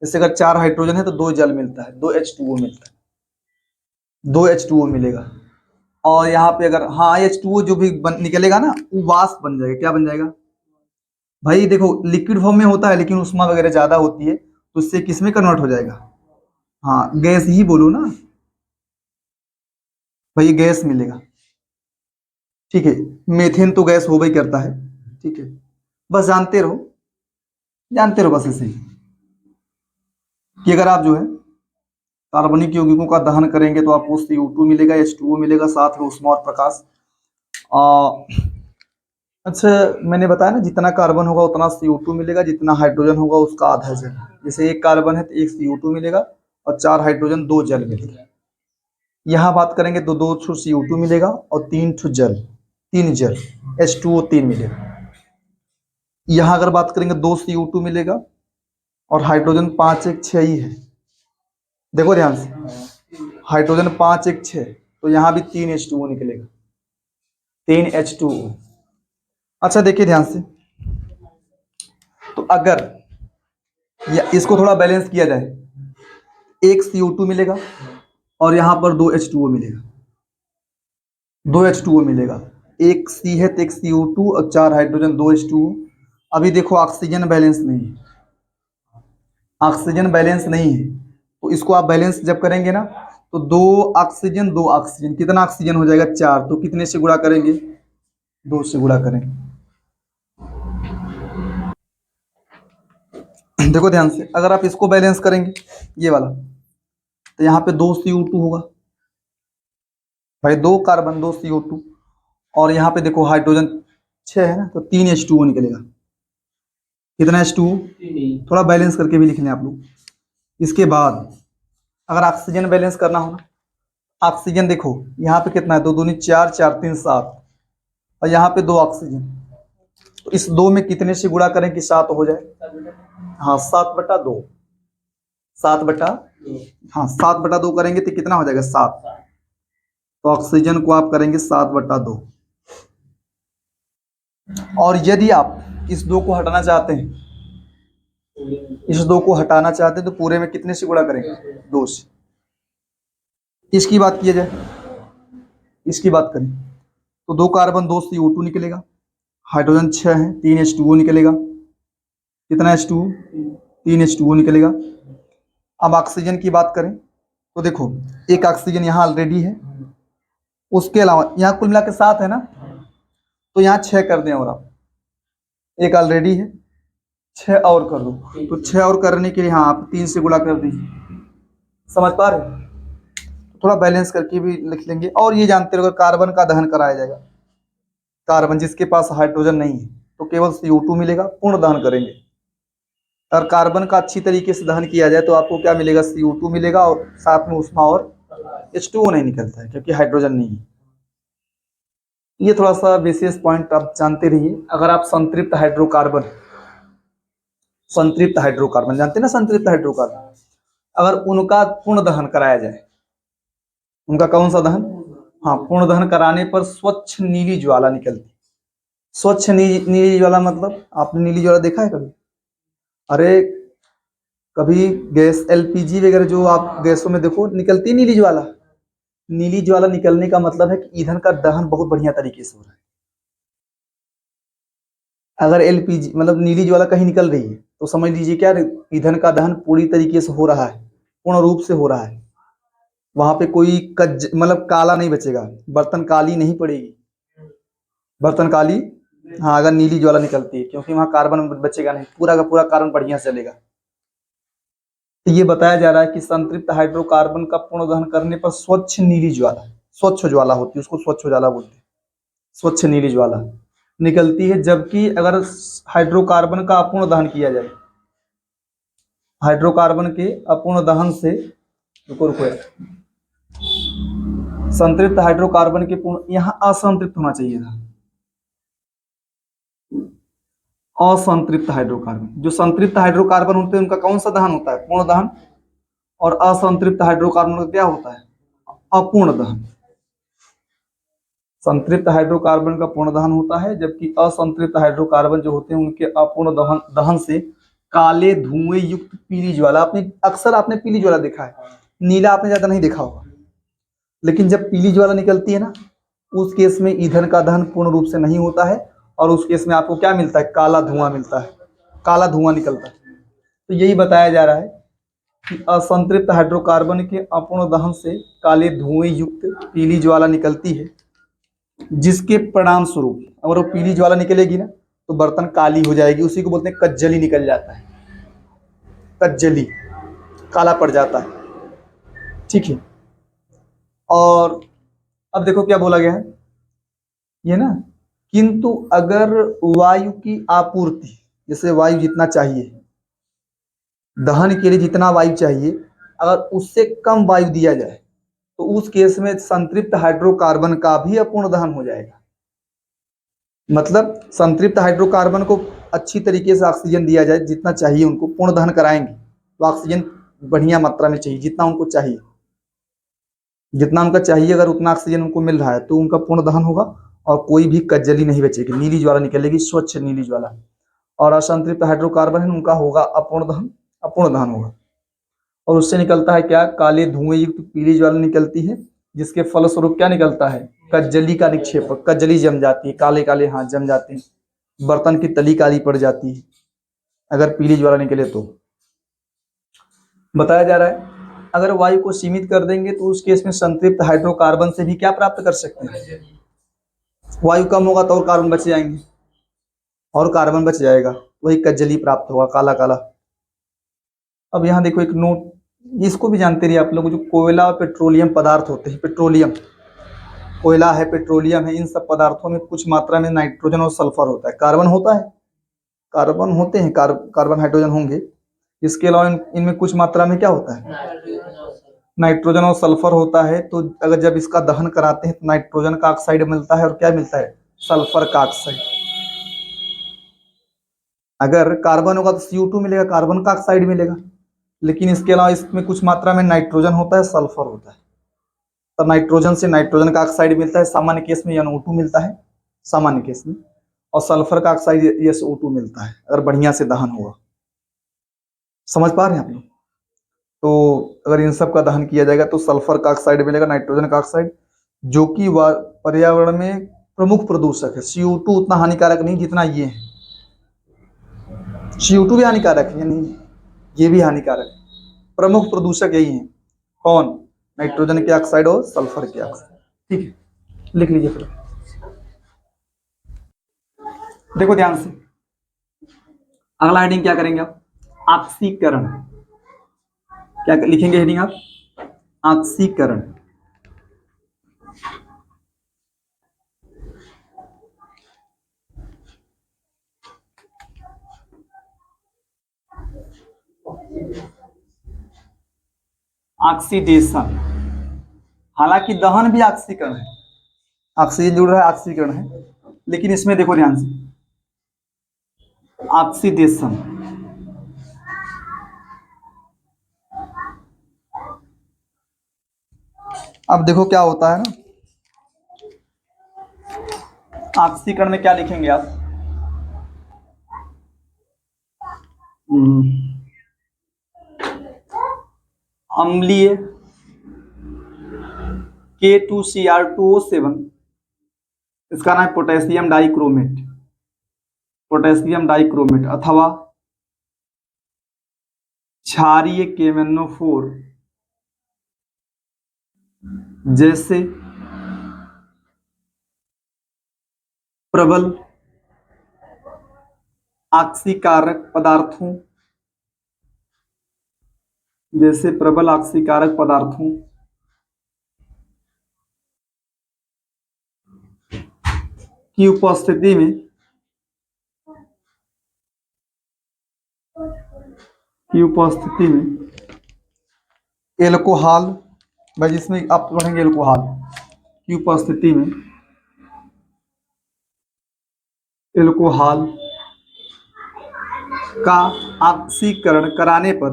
जैसे अगर 4 हाइड्रोजन है तो 2 जल मिलता है, 2 H2O मिलता है, 2 H2O मिलेगा। और यहाँ पे अगर हाँ H2O जो भी निकलेगा ना वो वाष्प बन जाएगा। क्या बन जाएगा भाई, देखो लिक्विड फॉर्म में होता है लेकिन उष्मा वगैरह ज्यादा होती है तो इससे किस में कन्वर्ट हो जाएगा, हाँ गैस ही बोलो ना भाई, गैस मिलेगा। ठीक है, मेथेन तो गैस हो ही करता है। ठीक है, बस जानते रहो, जानते रहो बस इसे कि अगर आप जो है कार्बनिक यौगिकों का दहन करेंगे तो आपको CO2 मिलेगा, H2O मिलेगा, साथ में उष्मा और प्रकाश। अच्छा, मैंने बताया ना जितना कार्बन होगा उतना CO2 मिलेगा, जितना हाइड्रोजन होगा उसका आधा जल। जैसे एक कार्बन है तो एक CO2 मिलेगा और 4 हाइड्रोजन 2 जल मिलेगा। यहाँ बात करेंगे तो 2 ठो CO2 मिलेगा और 3 ठो जल, 3 जल H2O 3 मिलेगा। यहाँ अगर बात करेंगे 2 CO2 मिलेगा और हाइड्रोजन 5 1 6 ही है। देखो ध्यान से, हाइड्रोजन 5 1 6, तो यहाँ भी 3 H2O निकलेगा, 3 H2O। अच्छा देखिए ध्यान से, तो अगर या इसको थोड़ा बैलेंस किया जाए, एक CO2 मिलेगा और यहाँ पर 2 H2O मिलेगा, 2 H2O मिलेगा। एक C है तो एक CO2 और 4 हाइड्रोजन 2 H2O। अभी देखो ऑक्सीजन बैलेंस नहीं है, ऑक्सीजन बैलेंस नहीं है, तो इसको आप बैलेंस जब करेंगे ना तो 2 ऑक्सीजन 2 ऑक्सीजन, कितना ऑक्सीजन हो जाएगा 4, तो कितने से गुणा करेंगे, 2 से गुणा करेंगे। देखो ध्यान से, अगर आप इसको बैलेंस करेंगे ये वाला तो यहाँ पे 2 CO2 होगा भाई, 2 कार्बन 2 CO2, और यहाँ पे देखो हाइड्रोजन 6 है ना तो 3 H2O निकलेगा। कितना H2O, थोड़ा बैलेंस करके भी लिख लें आप लोग। इसके बाद अगर ऑक्सीजन बैलेंस करना हो ना, ऑक्सीजन देखो यहाँ पे कितना है, 2 दूनी 4 4 3 7, और यहाँ पे 2 ऑक्सीजन, तो इस 2 में कितने से गुणा करें कि 7 हो जाए, हाँ 7/2, 7/, हाँ 7/2 करेंगे तो कितना हो जाएगा 7, तो ऑक्सीजन को आप करेंगे 7/2। और यदि आप इस 2 को हटाना चाहते हैं, इस 2 को हटाना चाहते हैं तो पूरे में कितने से गुणा करेंगे, 2 से। इसकी बात किया जाए, इसकी बात करें तो 2 कार्बन 2 CO2 निकलेगा, हाइड्रोजन 6 है 3 H2O निकलेगा। कितना H2O, 3 H2O निकलेगा। अब ऑक्सीजन की बात करें तो देखो एक ऑक्सीजन यहाँ ऑलरेडी है, उसके अलावा यहाँ कुल मिला के 7 है ना, तो यहाँ 6 कर दें, और आप एक ऑलरेडी है 6 और कर दो, तो 6 और करने के लिए हाँ आप 3 से गुणा कर दीजिए। समझ पा रहे, तो थोड़ा बैलेंस करके भी लिख लेंगे। और ये जानते रहो कार्बन का दहन कराया जाएगा, कार्बन जिसके पास हाइड्रोजन नहीं है तो केवल CO2 मिलेगा, पूर्ण दहन करेंगे। और कार्बन का अच्छी तरीके से दहन किया जाए तो आपको क्या मिलेगा, CO2 मिलेगा और साथ में उष्मा और H2O नहीं निकलता है क्योंकि हाइड्रोजन नहीं है। ये थोड़ा सा विशेष पॉइंट आप जानते रहिए। अगर आप संतृप्त हाइड्रोकार्बन, संतृप्त हाइड्रोकार्बन जानते हैं ना, संतृप्त हाइड्रोकार्बन, अगर उनका पूर्ण दहन कराया जाए, उनका कौन सा दहन, हाँ पूर्ण दहन कराने पर स्वच्छ नीली ज्वाला निकलती। स्वच्छ नीली ज्वाला मतलब आपने नीली ज्वाला देखा है कभी, अरे कभी गैस LPG वगैरह जो आप गैसों में देखो निकलती है नीली ज्वाला। नीली ज्वाला निकलने का मतलब है कि ईंधन का दहन बहुत बढ़िया तरीके से हो रहा है। अगर एलपीजी मतलब नीली ज्वाला कहीं निकल रही है तो समझ लीजिए क्या ईंधन का दहन पूरी तरीके से हो रहा है, पूर्ण रूप से हो रहा है। वहां पे कोई कज मतलब काला नहीं बचेगा, बर्तन काली नहीं पड़ेगी, बर्तन काली। हाँ, अगर नीली ज्वाला निकलती है, क्योंकि वहां कार्बन बचेगा नहीं, पूरा का पूरा कार्बन बढ़िया चलेगा। तो ये बताया जा रहा है कि संतृप्त हाइड्रोकार्बन का पूर्ण दहन करने पर स्वच्छ नीली ज्वाला, स्वच्छ ज्वाला होती है, उसको स्वच्छ ज्वाला बोलते हैं, स्वच्छ नीली ज्वाला निकलती है। जबकि अगर हाइड्रोकार्बन का अपूर्ण दहन किया जाए, हाइड्रोकार्बन के अपूर्ण दहन से, रुको रुको यार, संतृप्त हाइड्रोकार्बन के पूर्ण, यहाँ असंतृप्त होना चाहिए था, असंतृप्त हाइड्रोकार्बन। जो संतृप्त हाइड्रोकार्बन होते हैं उनका कौन सा दहन होता है? पूर्ण दहन। और असंतृप्त हाइड्रोकार्बन का क्या होता है? अपूर्ण दहन। संतृप्त हाइड्रोकार्बन का पूर्ण दहन होता है, जबकि असंतृप्त हाइड्रोकार्बन जो होते हैं उनके अपूर्ण दहन से काले धुएं युक्त पीली ज्वाला, आपने अक्सर आपने पीली ज्वाला देखा है, नीला आपने ज्यादा नहीं देखा होगा। लेकिन जब पीली ज्वाला निकलती है ना, उस केस में ईंधन का दहन पूर्ण रूप से नहीं होता है, और उस केस में आपको क्या मिलता है? काला धुआं मिलता है, काला धुआं निकलता है। तो यही बताया जा रहा है कि असंतृप्त हाइड्रोकार्बन के अपूर्ण दहन से काले धुएं युक्त पीली ज्वाला निकलती है, जिसके परिणाम स्वरूप अगर वो पीली ज्वाला निकलेगी ना तो बर्तन काली हो जाएगी, उसी को बोलते हैं कज्जली निकल जाता है, कज्जली, काला पड़ जाता है। ठीक है। और अब देखो क्या बोला गया है ये ना, किंतु अगर वायु की आपूर्ति, जैसे वायु जितना चाहिए दहन के लिए, जितना वायु चाहिए, अगर उससे कम वायु दिया जाए तो उस केस में संतृप्त हाइड्रोकार्बन का भी अपूर्ण दहन हो जाएगा। मतलब संतृप्त हाइड्रोकार्बन को अच्छी तरीके से ऑक्सीजन दिया जाए, जितना चाहिए उनको पूर्ण दहन कराएंगे तो ऑक्सीजन बढ़िया मात्रा में चाहिए, जितना उनको चाहिए, जितना उनका चाहिए, अगर उतना ऑक्सीजन उनको मिल रहा है तो उनका पूर्ण दहन होगा और कोई भी कज्जली नहीं बचेगी, नीली ज्वाला निकलेगी, स्वच्छ नीली ज्वाला। और असंतृप्त हाइड्रोकार्बन है उनका होगा अपूर्ण दहन, अपूर्ण दहन होगा, और उससे निकलता है क्या? काले धुएं युक्त पीली ज्वाला निकलती है, जिसके फलस्वरूप क्या निकलता है? कज्जली का निक्षेप, कज्जली जम जाती है, काले काले हाथ जम जाते हैं, बर्तन की तली काली पड़ जाती है अगर पीली ज्वाला निकले तो। बताया जा रहा है अगर वायु को सीमित कर देंगे तो उस केस में संतृप्त हाइड्रोकार्बन से भी क्या प्राप्त कर सकते हैं? वायु कम होगा तो और कार्बन बच जाएंगे, और कार्बन बच जाएगा, वही कज्जली प्राप्त होगा, काला काला। अब यहाँ देखो एक नोट, इसको भी जानते रहिए आप लोग, जो कोयला और पेट्रोलियम पदार्थ होते हैं, पेट्रोलियम, कोयला है, पेट्रोलियम है, इन सब पदार्थों में कुछ मात्रा में नाइट्रोजन और सल्फर होता है, कार्बन होता है, कार्बन होते हैं, कार्बन हाइड्रोजन होंगे। इसके अलावा इनमें कुछ मात्रा में क्या होता है? नाइट्रोजन और सल्फर होता है। तो अगर जब इसका दहन कराते हैं तो नाइट्रोजन का ऑक्साइड मिलता है, और क्या मिलता है? सल्फर का ऑक्साइड। अगर कार्बन होगा तो CO2 मिलेगा, कार्बन का ऑक्साइड मिलेगा। लेकिन इसके अलावा इसमें कुछ मात्रा में नाइट्रोजन होता है, सल्फर होता है, तो नाइट्रोजन से नाइट्रोजन का ऑक्साइड मिलता है, सामान्य केस में NO2 मिलता है, सामान्य केस में, और सल्फर का ऑक्साइड SO2 मिलता है अगर बढ़िया से दहन होगा। समझ पा रहे हैं आप लोग? तो अगर इन सब का दहन किया जाएगा तो सल्फर का ऑक्साइड मिलेगा, नाइट्रोजन का ऑक्साइड, जो कि पर्यावरण में प्रमुख प्रदूषक है। CO2 उतना हानिकारक नहीं जितना ये है, CO2 भी हानिकारक है, यानी ये भी हानिकारक है, प्रमुख प्रदूषक यही है। कौन? नाइट्रोजन के ऑक्साइड और सल्फर के ऑक्साइड। ठीक है, लिख लीजिए फिर। देखो ध्यान से, अगला हेडिंग क्या करेंगे आप? ऑक्सीकरण। क्या लिखेंगे हेडिंग आप? ऑक्सीकरण। ऑक्सीडेशन, हालांकि दहन भी ऑक्सीकरण है, ऑक्सीजन जुड़ रहा है, ऑक्सीकरण है, लेकिन इसमें देखो ध्यान से, ऑक्सीडेशन, अब देखो क्या होता है ना, ऑक्सीकरण में क्या लिखेंगे आप? अम्लीय K2Cr2O7, इसका नाम है पोटेशियम डाइक्रोमेट, पोटेशियम डाइक्रोमेट अथवा क्षारीय KMnO4 जैसे प्रबल ऑक्सीकारक पदार्थों की उपस्थिति में एल्कोहल, भाई जिसमें आप पढ़ेंगे एल्कोहल की उपस्थिति में एल्कोहल का ऑक्सीकरण कराने पर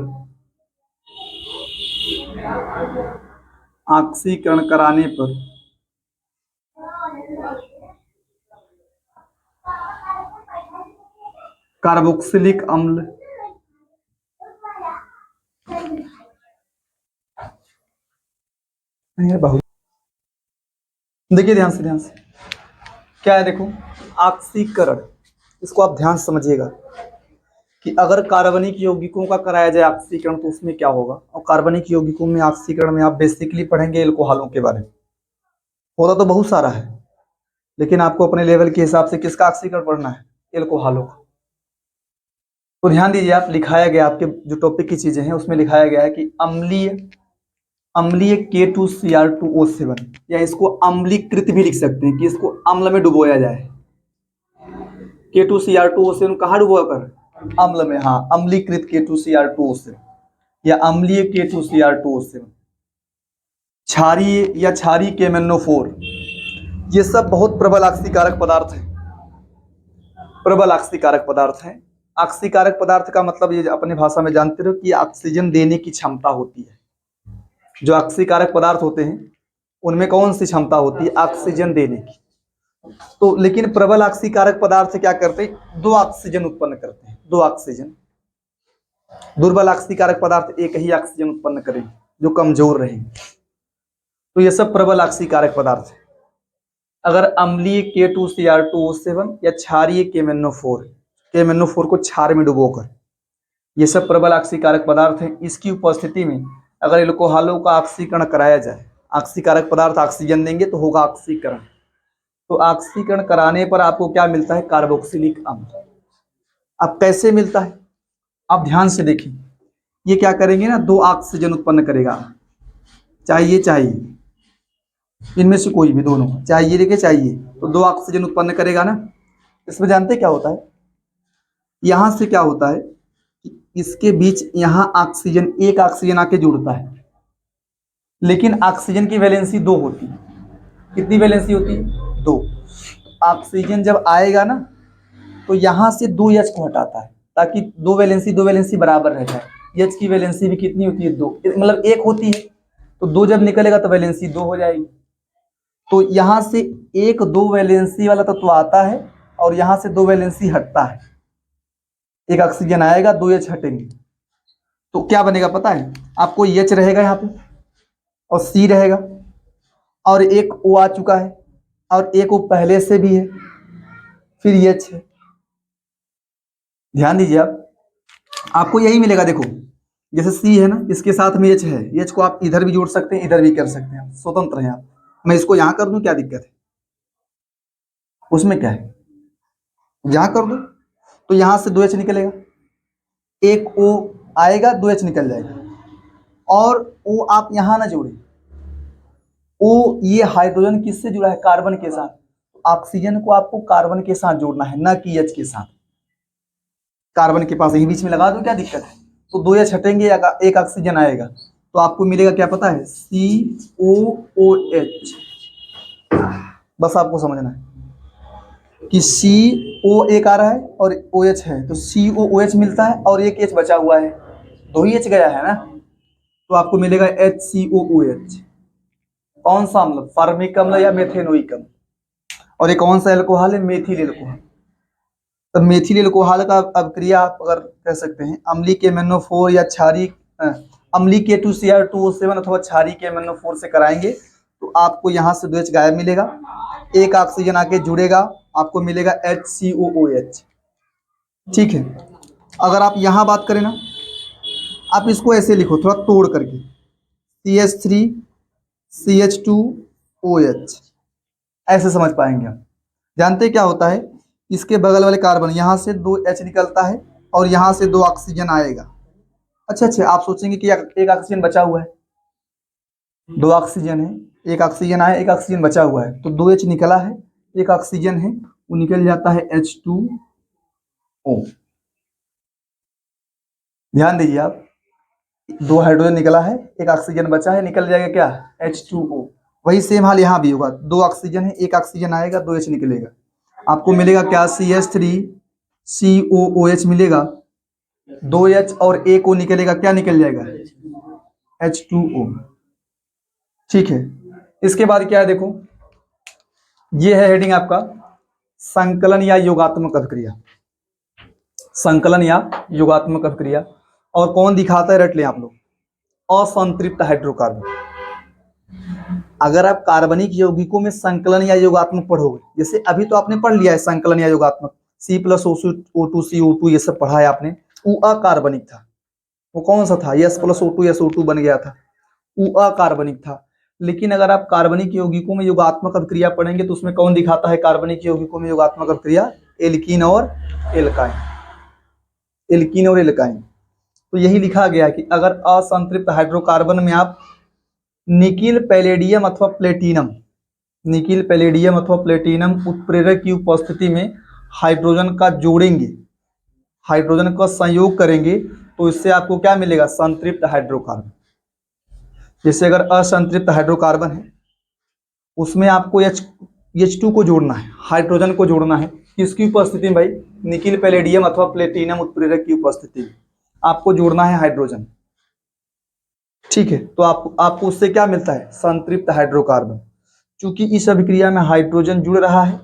कार्बोक्सिलिक अम्ल बहुत देखिए ध्यान से क्या है, देखो ऑक्सीकरण, इसको आप ध्यान से समझिएगा कि अगर कार्बनिक यौगिकों का कराया जाए ऑक्सीकरण तो उसमें क्या होगा। और कार्बनिक यौगिकों में ऑक्सीकरण में आप बेसिकली पढ़ेंगे एल्कोहलों के बारे में। होता तो बहुत सारा है, लेकिन आपको अपने लेवल के हिसाब से किसका ऑक्सीकरण पढ़ना है, एल्कोहलों का। तो ध्यान दीजिए, आप लिखाया गया आपके जो टॉपिक की चीजें हैं उसमें लिखाया गया है कि अम्लीय K2Cr2O7, या इसको अम्लीकृत भी लिख सकते हैं कि इसको अम्ल में डुबोया जाए। K2Cr2O7 कहाँ डुबोया कर, अम्ल में। हाँ, अम्लीकृत K2Cr2O7 या अम्लीय K2Cr2O7, क्षारीय या क्षारीय KMnO4, ये सब बहुत प्रबल ऑक्सीकारक पदार्थ हैं। ऑक्सीकारक पदार्थ का मतलब ये अपने भाषा में जानते रहो कि ऑक्सीजन देने की क्षमता होती है। जो ऑक्सीकारक पदार्थ होते हैं उनमें कौन सी क्षमता होती है, ऑक्सीजन देने की। तो लेकिन प्रबल ऑक्सीकारक पदार्थ क्या करते हैं, 2 ऑक्सीजन उत्पन्न करते हैं, 2 ऑक्सीजन। दुर्बल ऑक्सीकारक पदार्थ एक ही ऑक्सीजन उत्पन्न करेंगे जो कमजोर रहेंगे। तो ये सब प्रबल ऑक्सीकारक पदार्थ है। अगर अम्लीय K2Cr2O7 या क्षारीय KMnO4 को क्षार में डुबोकर, ये सब प्रबल ऑक्सीकारक पदार्थ हैं। इसकी उपस्थिति में अगर एल्कोहलों का ऑक्सीकरण कराया जाए, ऑक्सीकारक पदार्थ ऑक्सीजन देंगे तो होगा ऑक्सीकरण। तो ऑक्सीकरण कराने पर आपको क्या मिलता है, कार्बोक्सिलिक अम्ल। अब कैसे मिलता है, आप ध्यान से देखिए। ये क्या करेंगे ना, 2 ऑक्सीजन उत्पन्न करेगा, चाहिए इनमें से कोई भी, दोनों चाहिए लेके चाहिए, तो 2 ऑक्सीजन उत्पन्न करेगा ना। इसमें जानते क्या होता है, यहां से क्या होता है कि इसके बीच यहां ऑक्सीजन, एक ऑक्सीजन आके जुड़ता है, लेकिन ऑक्सीजन की वैलेंसी 2 होती है। कितनी वैलेंसी होती है, 2। ऑक्सीजन जब आएगा ना तो यहां से 2 H को हटाता है ताकि 2 वैलेंसी बराबर रह जाए। H की वैलेंसी भी कितनी होती है, 2, मतलब 1 होती है। तो 2 जब निकलेगा तो वैलेंसी 2 हो जाएगी। तो यहां से 1-2 वैलेंसी वाला तत्व आता है और यहां से 2 वैलेंसी हटता है। एक ऑक्सीजन आएगा, 2 H हटेंगे, तो क्या बनेगा पता है आपको, H रहेगा यहाँ पे और C रहेगा, और एक O आ चुका है और एक O पहले से भी है, फिर H है। ध्यान दीजिए, आपको यही मिलेगा। देखो जैसे C है ना, इसके साथ में H है, H को आप इधर भी जोड़ सकते हैं, इधर भी कर सकते हैं, स्वतंत्र हैं आप। मैं इसको यहां कर दूं, क्या दिक्कत है, उसमें क्या है, यहां कर दो तो यहां से 2 H निकलेगा, एक O आएगा, 2 H निकल जाएगा, और O आप यहां ना जोड़े। O ये हाइड्रोजन किससे जुड़ा है, कार्बन के साथ। ऑक्सीजन को आपको कार्बन के साथ जोड़ना है, ना कि H के साथ। कार्बन के पास यही बीच में लगा दो, क्या दिक्कत है। तो 2 H हटेंगे, एक ऑक्सीजन आएगा, तो आपको मिलेगा क्या पता है, COOH। बस आपको समझना है कि CO एक आ रहा है और OH है, तो COOH मिलता है और एक H बचा हुआ है, 2 ही H गया है ना, तो आपको मिलेगा HCOOH। कौन सा अम्ल, फार्मिक अम्ल या मेथेनोइक अम्ल। और ये कौन सा एल्कोहल है, मेथिल एल्कोहल। तो मेथिल एल्कोहल का अभिक्रिया आप अगर कह सकते हैं अम्लीय KMnO4 या क्षारीय अम्लीय K2Cr2O7 अथवा क्षारीय KMnO4 से कराएंगे तो आपको यहाँ से 2 H गायब मिलेगा, एक ऑक्सीजन आके जुड़ेगा, आपको मिलेगा HCOOH। ठीक है। अगर आप यहाँ बात करें ना, आप इसको ऐसे लिखो थोड़ा तोड़ करके, CH3CH2OH, ऐसे समझ पाएंगे आप। जानते हैं क्या होता है, इसके बगल वाले कार्बन यहाँ से 2 H निकलता है और यहाँ से 2 ऑक्सीजन आएगा। अच्छा, आप सोचेंगे कि एक ऑक्सीजन बचा हुआ है, 2 ऑक्सीजन है, एक ऑक्सीजन आया, एक ऑक्सीजन बचा हुआ है, तो 2 H निकला है, एक ऑक्सीजन है, वो निकल जाता है H2O। ध्यान दीजिए आप, 2 हाइड्रोजन निकला है, एक ऑक्सीजन बचा है, निकल जाएगा क्या, H2O। वही सेम हाल यहाँ भी होगा, 2 ऑक्सीजन है, एक ऑक्सीजन आएगा, 2 H निकलेगा, आपको मिलेगा क्या, CH3COOH मिलेगा, 2 H और एक O निकलेगा, क्या निकल जाएगा, H2O। ठीक है। इसके बाद क्या है देखो, ये है हेडिंग आपका संकलन या योगात्मक अभिक्रिया। संकलन या योगात्मक अभिक्रिया, और कौन दिखाता है, रट लें आप लोग, असंतृप्त हाइड्रोकार्बन। अगर आप कार्बनिक यौगिकों में संकलन या योगात्मक पढ़ोगे, जैसे अभी तो आपने पढ़ लिया है संकलन या योगात्मक, C+O2CO2 ये सब पढ़ा है आपने, वो अकार्बनिक था। वो कौन सा था, S+O2 SO2 बन गया था, वो अकार्बनिक था। लेकिन अगर आप कार्बनिक यौगिकों में योगात्मक अभिक्रिया पढ़ेंगे तो उसमें कौन दिखाता है कार्बनिक यौगिकों में योगात्मक अभिक्रिया, एल्कीन और एल्काइन, एल्कीन और एल्काइन। तो यही लिखा गया कि अगर असंतृप्त हाइड्रोकार्बन में आप निकिल पैलेडियम अथवा प्लेटिनम, निकिल पैलेडियम अथवा प्लेटिनम उत्प्रेरक की उपस्थिति में हाइड्रोजन का जोड़ेंगे, हाइड्रोजन का संयोग करेंगे, तो इससे आपको क्या मिलेगा, संतृप्त हाइड्रोकार्बन। जैसे अगर असंतृप्त हाइड्रोकार्बन है, उसमें आपको H2 को जोड़ना है, हाइड्रोजन को जोड़ना है, किसकी उपस्थिति में भाई, निकिल पैलेडियम अथवा प्लेटिनम उत्प्रेरक की उपस्थिति में आपको जोड़ना है हाइड्रोजन। ठीक है, तो आपको उससे क्या मिलता है, संतृप्त हाइड्रोकार्बन। क्योंकि इस अभिक्रिया में हाइड्रोजन जुड़ रहा है,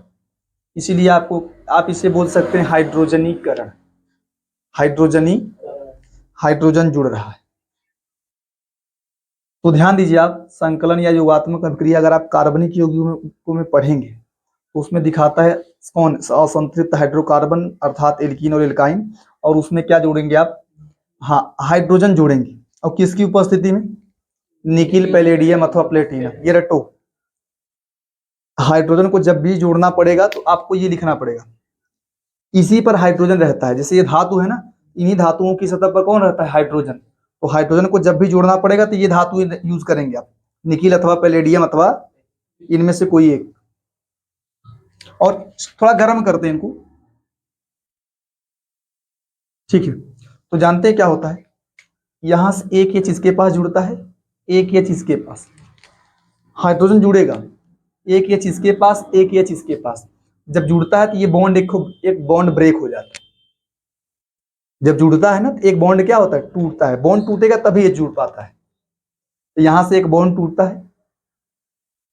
इसीलिए आप इसे बोल सकते हैं हाइड्रोजनीकरण, हाइड्रोजन जुड़ रहा है। तो ध्यान दीजिए आप, संकलन या योगात्मक अभिक्रिया अगर आप कार्बनिक यौगिकों में पढ़ेंगे तो उसमें दिखाता है कौन, असंतृप्त हाइड्रोकार्बन अर्थात एल्कीन और एल्काइन, और उसमें क्या जोड़ेंगे आप, हाँ हाइड्रोजन जोड़ेंगे, और किसकी उपस्थिति में, निकिल पैलेडियम अथवा प्लेटिनम। ये रटो, हाइड्रोजन को जब भी जोड़ना पड़ेगा तो आपको ये लिखना पड़ेगा, इसी पर हाइड्रोजन रहता है। जैसे ये धातु है ना, इन्हीं धातुओं की सतह पर कौन रहता है, हाइड्रोजन। तो हाइड्रोजन को जब भी जोड़ना पड़ेगा तो ये धातु यूज करेंगे आप, निकिल अथवा पैलेडियम अथवा इनमें से कोई एक। और थोड़ा गर्म करते हैं इनको, ठीक है। तो जानते हैं क्या होता है, यहां से एक H इसके पास जुड़ता है, एक H इसके पास, हाइड्रोजन जुड़ेगा, एक H इसके पास, एक H इसके पास। जब जुड़ता है तो ये बॉन्ड एक बॉन्ड ब्रेक हो जाता है। जब जुड़ता है ना तो एक बॉन्ड क्या होता है, टूटता है। बॉन्ड टूटेगा तभी ये जुड़ पाता है। तो यहां से एक बॉन्ड टूटता है,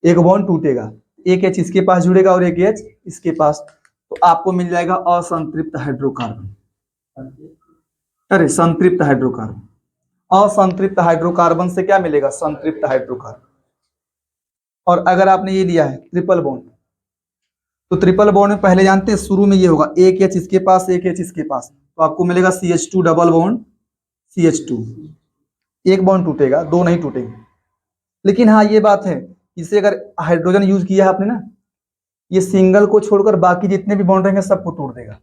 एक बॉन्ड टूटेगा, एक H इसके पास जुड़ेगा और एक H इसके पास, तो आपको मिल जाएगा असंतृप्त हाइड्रोकार्बन। अरे संतृप्त हाइड्रोकार्बन, असंतृप्त हाइड्रोकार्बन से क्या मिलेगा, संतृप्त हाइड्रोकार्बन। और अगर आपने ये लिया है ट्रिपल बॉन्ड, तो ट्रिपल बॉन्ड में पहले जानते हैं शुरू में ये होगा, एक H इसके पास, एक H इसके पास, तो आपको मिलेगा CH2 डबल बॉन्ड CH2। एक बॉन्ड टूटेगा, दो नहीं टूटेंगे। लेकिन हाँ ये बात है, इसे अगर हाइड्रोजन यूज किया है आपने ना, ये सिंगल को छोड़कर बाकी जितने भी बॉन्ड रहेंगे सबको तोड़ देगा।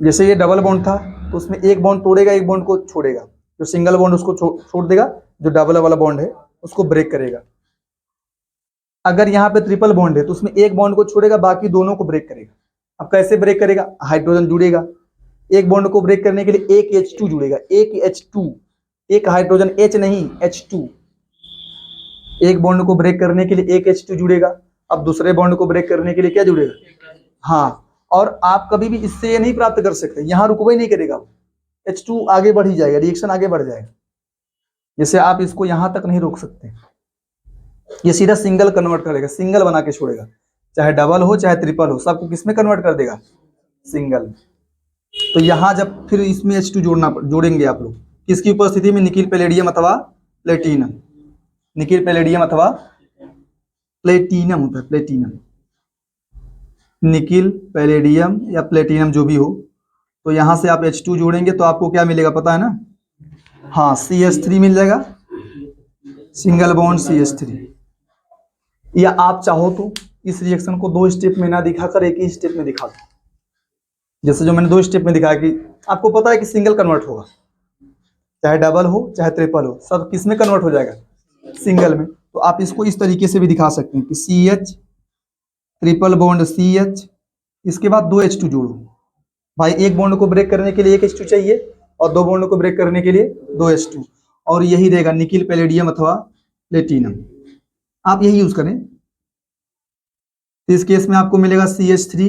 जैसे ये डबल बॉन्ड था तो उसमें एक बॉन्ड तोड़ेगा, एक बॉन्ड को छोड़ेगा, जो सिंगल बॉन्ड उसको छोड़ देगा, जो डबल वाला बॉन्ड है उसको ब्रेक करेगा। अगर यहाँ पे ट्रिपल बॉन्ड है तो उसमें एक बॉन्ड को छोड़ेगा, बाकी दोनों को ब्रेक करेगा। अब कैसे ब्रेक करेगा, हाइड्रोजन जुड़ेगा, एक बॉन्ड को ब्रेक करने के लिए एक H2 जुड़ेगा, एक H2, एक हाइड्रोजन H नहीं H2, एक बॉन्ड को ब्रेक करने के लिए एक H2 जुड़ेगा। अब दूसरे बॉन्ड को ब्रेक करने के लिए क्या जुड़ेगा, हाँ। और आप कभी भी इससे ये नहीं प्राप्त कर सकते, यहाँ रुकवा ही नहीं करेगा, H2 आगे बढ़ ही जाएगा, रिएक्शन आगे बढ़ जाएगा। जैसे आप इसको यहां तक नहीं रोक सकते, ये सीधा सिंगल कन्वर्ट करेगा, सिंगल बना के छोड़ेगा, चाहे डबल हो चाहे ट्रिपल हो, सबको किसमें कन्वर्ट कर देगा, सिंगल। तो यहां जब फिर इसमें H2 जोड़ेंगे आप लोग, किसकी उपस्थिति में, निकिल पैलेडियम अथवा प्लेटिनम, निकिल पैलेडियम अथवा प्लेटिनम होता है, प्लेटिनम। निकिल, पैलेडियम या प्लेटिनम जो भी हो, तो यहाँ से आप H2 जोड़ेंगे तो आपको क्या मिलेगा पता है ना? हाँ, CH3 मिल जाएगा, सिंगल बॉन्ड CH3। या आप चाहो तो इस रिएक्शन को 2 स्टेप में ना दिखाकर एक ही स्टेप में दिखा दो, जैसे जो मैंने 2 स्टेप में दिखाया कि आपको पता है कि सिंगल कन्वर्ट होगा, चाहे डबल हो चाहे ट्रिपल हो, सब किस में कन्वर्ट हो जाएगा? सिंगल में। तो आप इसको इस तरीके से भी दिखा सकते हैं कि CH ट्रिपल बॉन्ड CH, इसके बाद 2 H2 जोड़ो। भाई एक बॉन्ड को ब्रेक करने के लिए एक H2 चाहिए और 2 बॉन्ड को ब्रेक करने के लिए 2 H2, और यही रहेगा निकिल, पैलेडियम अथवा प्लेटिनम, आप यही यूज करें। इस केस में आपको मिलेगा CH3।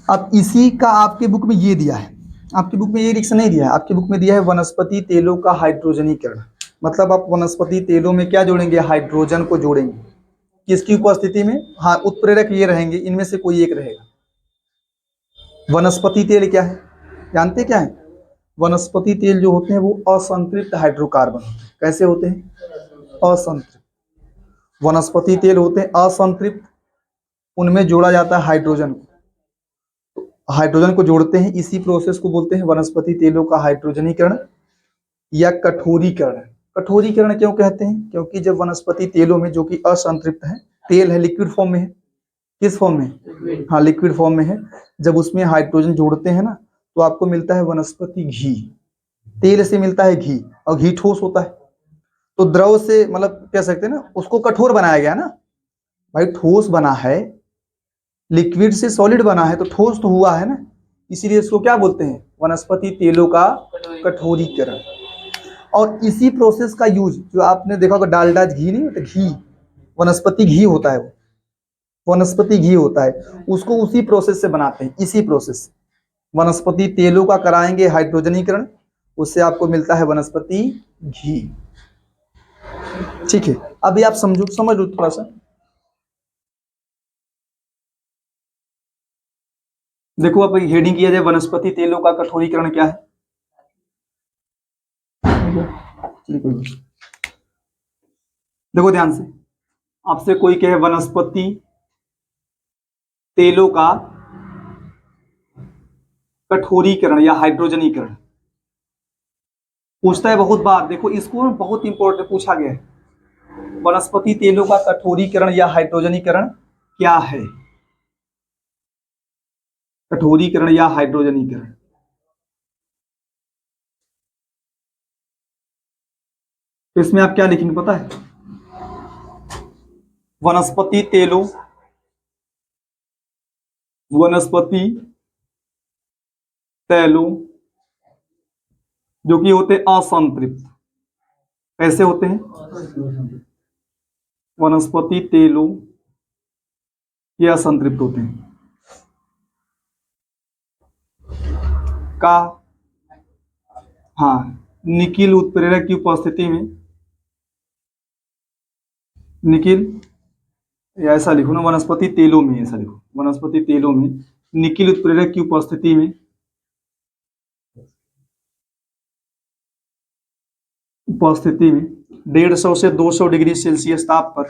अब इसी का आपके बुक में ये दिया है, आपकी बुक में ये रिएक्शन नहीं दिया है, आपकी बुक में दिया है वनस्पति तेलों का हाइड्रोजनीकरण। मतलब आप वनस्पति तेलों में क्या जोड़ेंगे? हाइड्रोजन को जोड़ेंगे। किसकी उपस्थिति में? हाँ, उत्प्रेरक ये रहेंगे, इनमें से कोई एक रहेगा। वनस्पति तेल क्या है जानते क्या है? वनस्पति तेल जो होते हैं वो असंतृप्त हाइड्रोकार्बन होते हैं। कैसे होते हैं? असंतृप्त। वनस्पति तेल होते हैं असंतृप्त, उनमें जोड़ा जाता है हाइड्रोजन को, हाइड्रोजन को जोड़ते हैं, इसी प्रोसेस को बोलते हैं वनस्पति तेलों का हाइड्रोजनीकरण या कठोरीकरण। कठोरीकरण क्यों कहते हैं? क्योंकि जब वनस्पति तेलों में, जो कि असंतृप्त है, तेल है, लिक्विड फॉर्म में है, किस फॉर्म में? हाँ, लिक्विड फॉर्म में है, जब उसमें हाइड्रोजन जोड़ते हैं ना तो आपको मिलता है वनस्पति घी। तेल से मिलता है घी, और घी ठोस होता है, तो द्रव से मतलब कह सकते हैं ना, उसको कठोर बनाया गया ना। भाई ठोस बना है, लिक्विड से सॉलिड बना है, तो ठोस तो हुआ है ना, इसीलिए इसको क्या बोलते हैं? वनस्पति तेलों का कठोरीकरण। और इसी प्रोसेस का यूज, जो आपने देखा होगा डालडा घी नहीं होता, घी वनस्पति घी होता है, वो वनस्पति घी होता है, उसको उसी प्रोसेस से बनाते हैं, इसी प्रोसेस से वनस्पति तेलों का कराएंगे हाइड्रोजनीकरण, उससे आपको मिलता है वनस्पति घी। ठीक है, अभी आप समझ लो थोड़ा सा। देखो अब हेडिंग किया जाए वनस्पति तेलों का कठोरीकरण क्या है। देखो ध्यान से, आपसे कोई कहे वनस्पति तेलों का कठोरीकरण या हाइड्रोजनीकरण, पूछता है बहुत बार। देखो इसको बहुत इंपॉर्टेंट पूछा गया है, वनस्पति तेलों का कठोरीकरण या हाइड्रोजनीकरण क्या है? कठोरीकरण या हाइड्रोजनीकरण, तो इसमें आप क्या लिखेंगे पता है? वनस्पति तेलों जो कि होते असंतृप्त। कैसे होते हैं? वनस्पति तेलों ये असंतृप्त होते हैं का, हाँ, निकिल उत्प्रेरक की उपस्थिति में, निकिल, या ऐसा लिखो ना, वनस्पति तेलों में, ऐसा लिखो, वनस्पति तेलों में निकिल उत्प्रेरक की उपस्थिति में 150 से 200 डिग्री सेल्सियस ताप पर,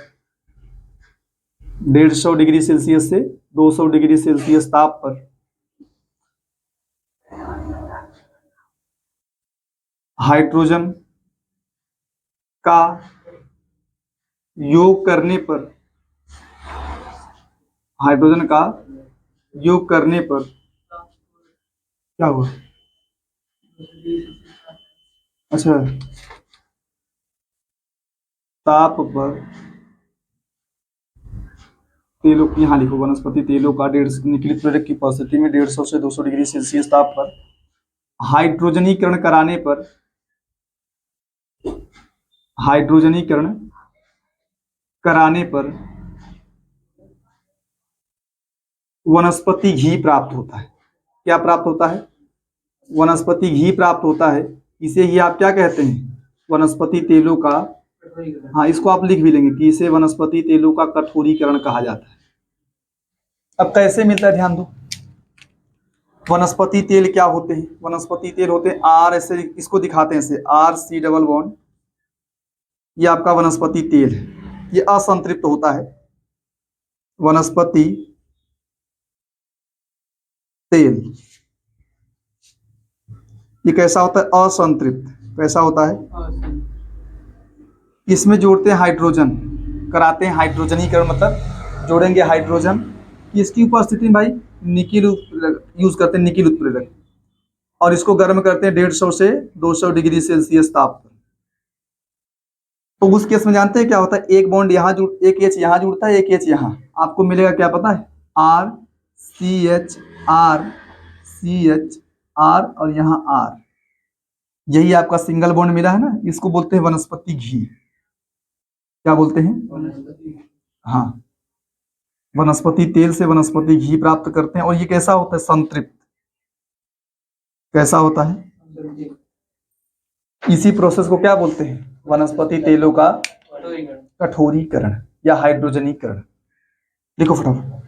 150 डिग्री सेल्सियस से 200 डिग्री सेल्सियस ताप पर हाइड्रोजन का योग करने पर, हाइड्रोजन का योग करने पर क्या हुआ? अच्छा, ताप पर तेलों, यहाँ लिखो वनस्पति तेलों का निकिल उत्प्रेरक की उपस्थिति में 150 से 200 डिग्री सेल्सियस ताप पर हाइड्रोजनीकरण कराने पर, हाइड्रोजनीकरण कराने पर वनस्पति घी प्राप्त होता है। क्या प्राप्त होता है? वनस्पति घी प्राप्त होता है। इसे ही आप क्या कहते हैं? वनस्पति तेलों का, हाँ, इसको आप लिख भी लेंगे कि इसे वनस्पति तेलों का कठोरीकरण कहा जाता है। अब कैसे मिलता है ध्यान दो। वनस्पति तेल क्या होते हैं? वनस्पति तेल होते हैं आर, ऐसे इसको दिखाते हैं ऐसे, R C डबल बॉन्ड, ये आपका वनस्पति तेल है। ये असंतृप्त होता है। वनस्पति तेल ये कैसा होता है? असंतृप्त। कैसा होता है? इसमें जोड़ते हैं हाइड्रोजन, कराते हैं हाइड्रोजनीकरण, मतलब जोड़ेंगे हाइड्रोजन। इसकी उपस्थिति में भाई निकिल यूज करते हैं, निकिल उत्प्रेरक, और इसको गर्म करते हैं 150 से 200 डिग्री सेल्सियस ताप पर। तो उस केस में जानते हैं क्या होता है? एक बॉन्ड यहाँ जुड़, एक एच यहाँ जुड़ता है, एक एच यहाँ, आपको मिलेगा क्या पता है? R C H R C H R और यहाँ आर, यही आपका सिंगल बॉन्ड मिला है ना, इसको बोलते हैं वनस्पति घी। क्या बोलते हैं? हाँ, वनस्पति तेल से वनस्पति घी प्राप्त करते हैं। और ये कैसा होता है? संतृप्त। कैसा होता है? इसी प्रोसेस को क्या बोलते हैं? वनस्पति तेलों का कठोरीकरण या हाइड्रोजनीकरण। लिखो फटाफट।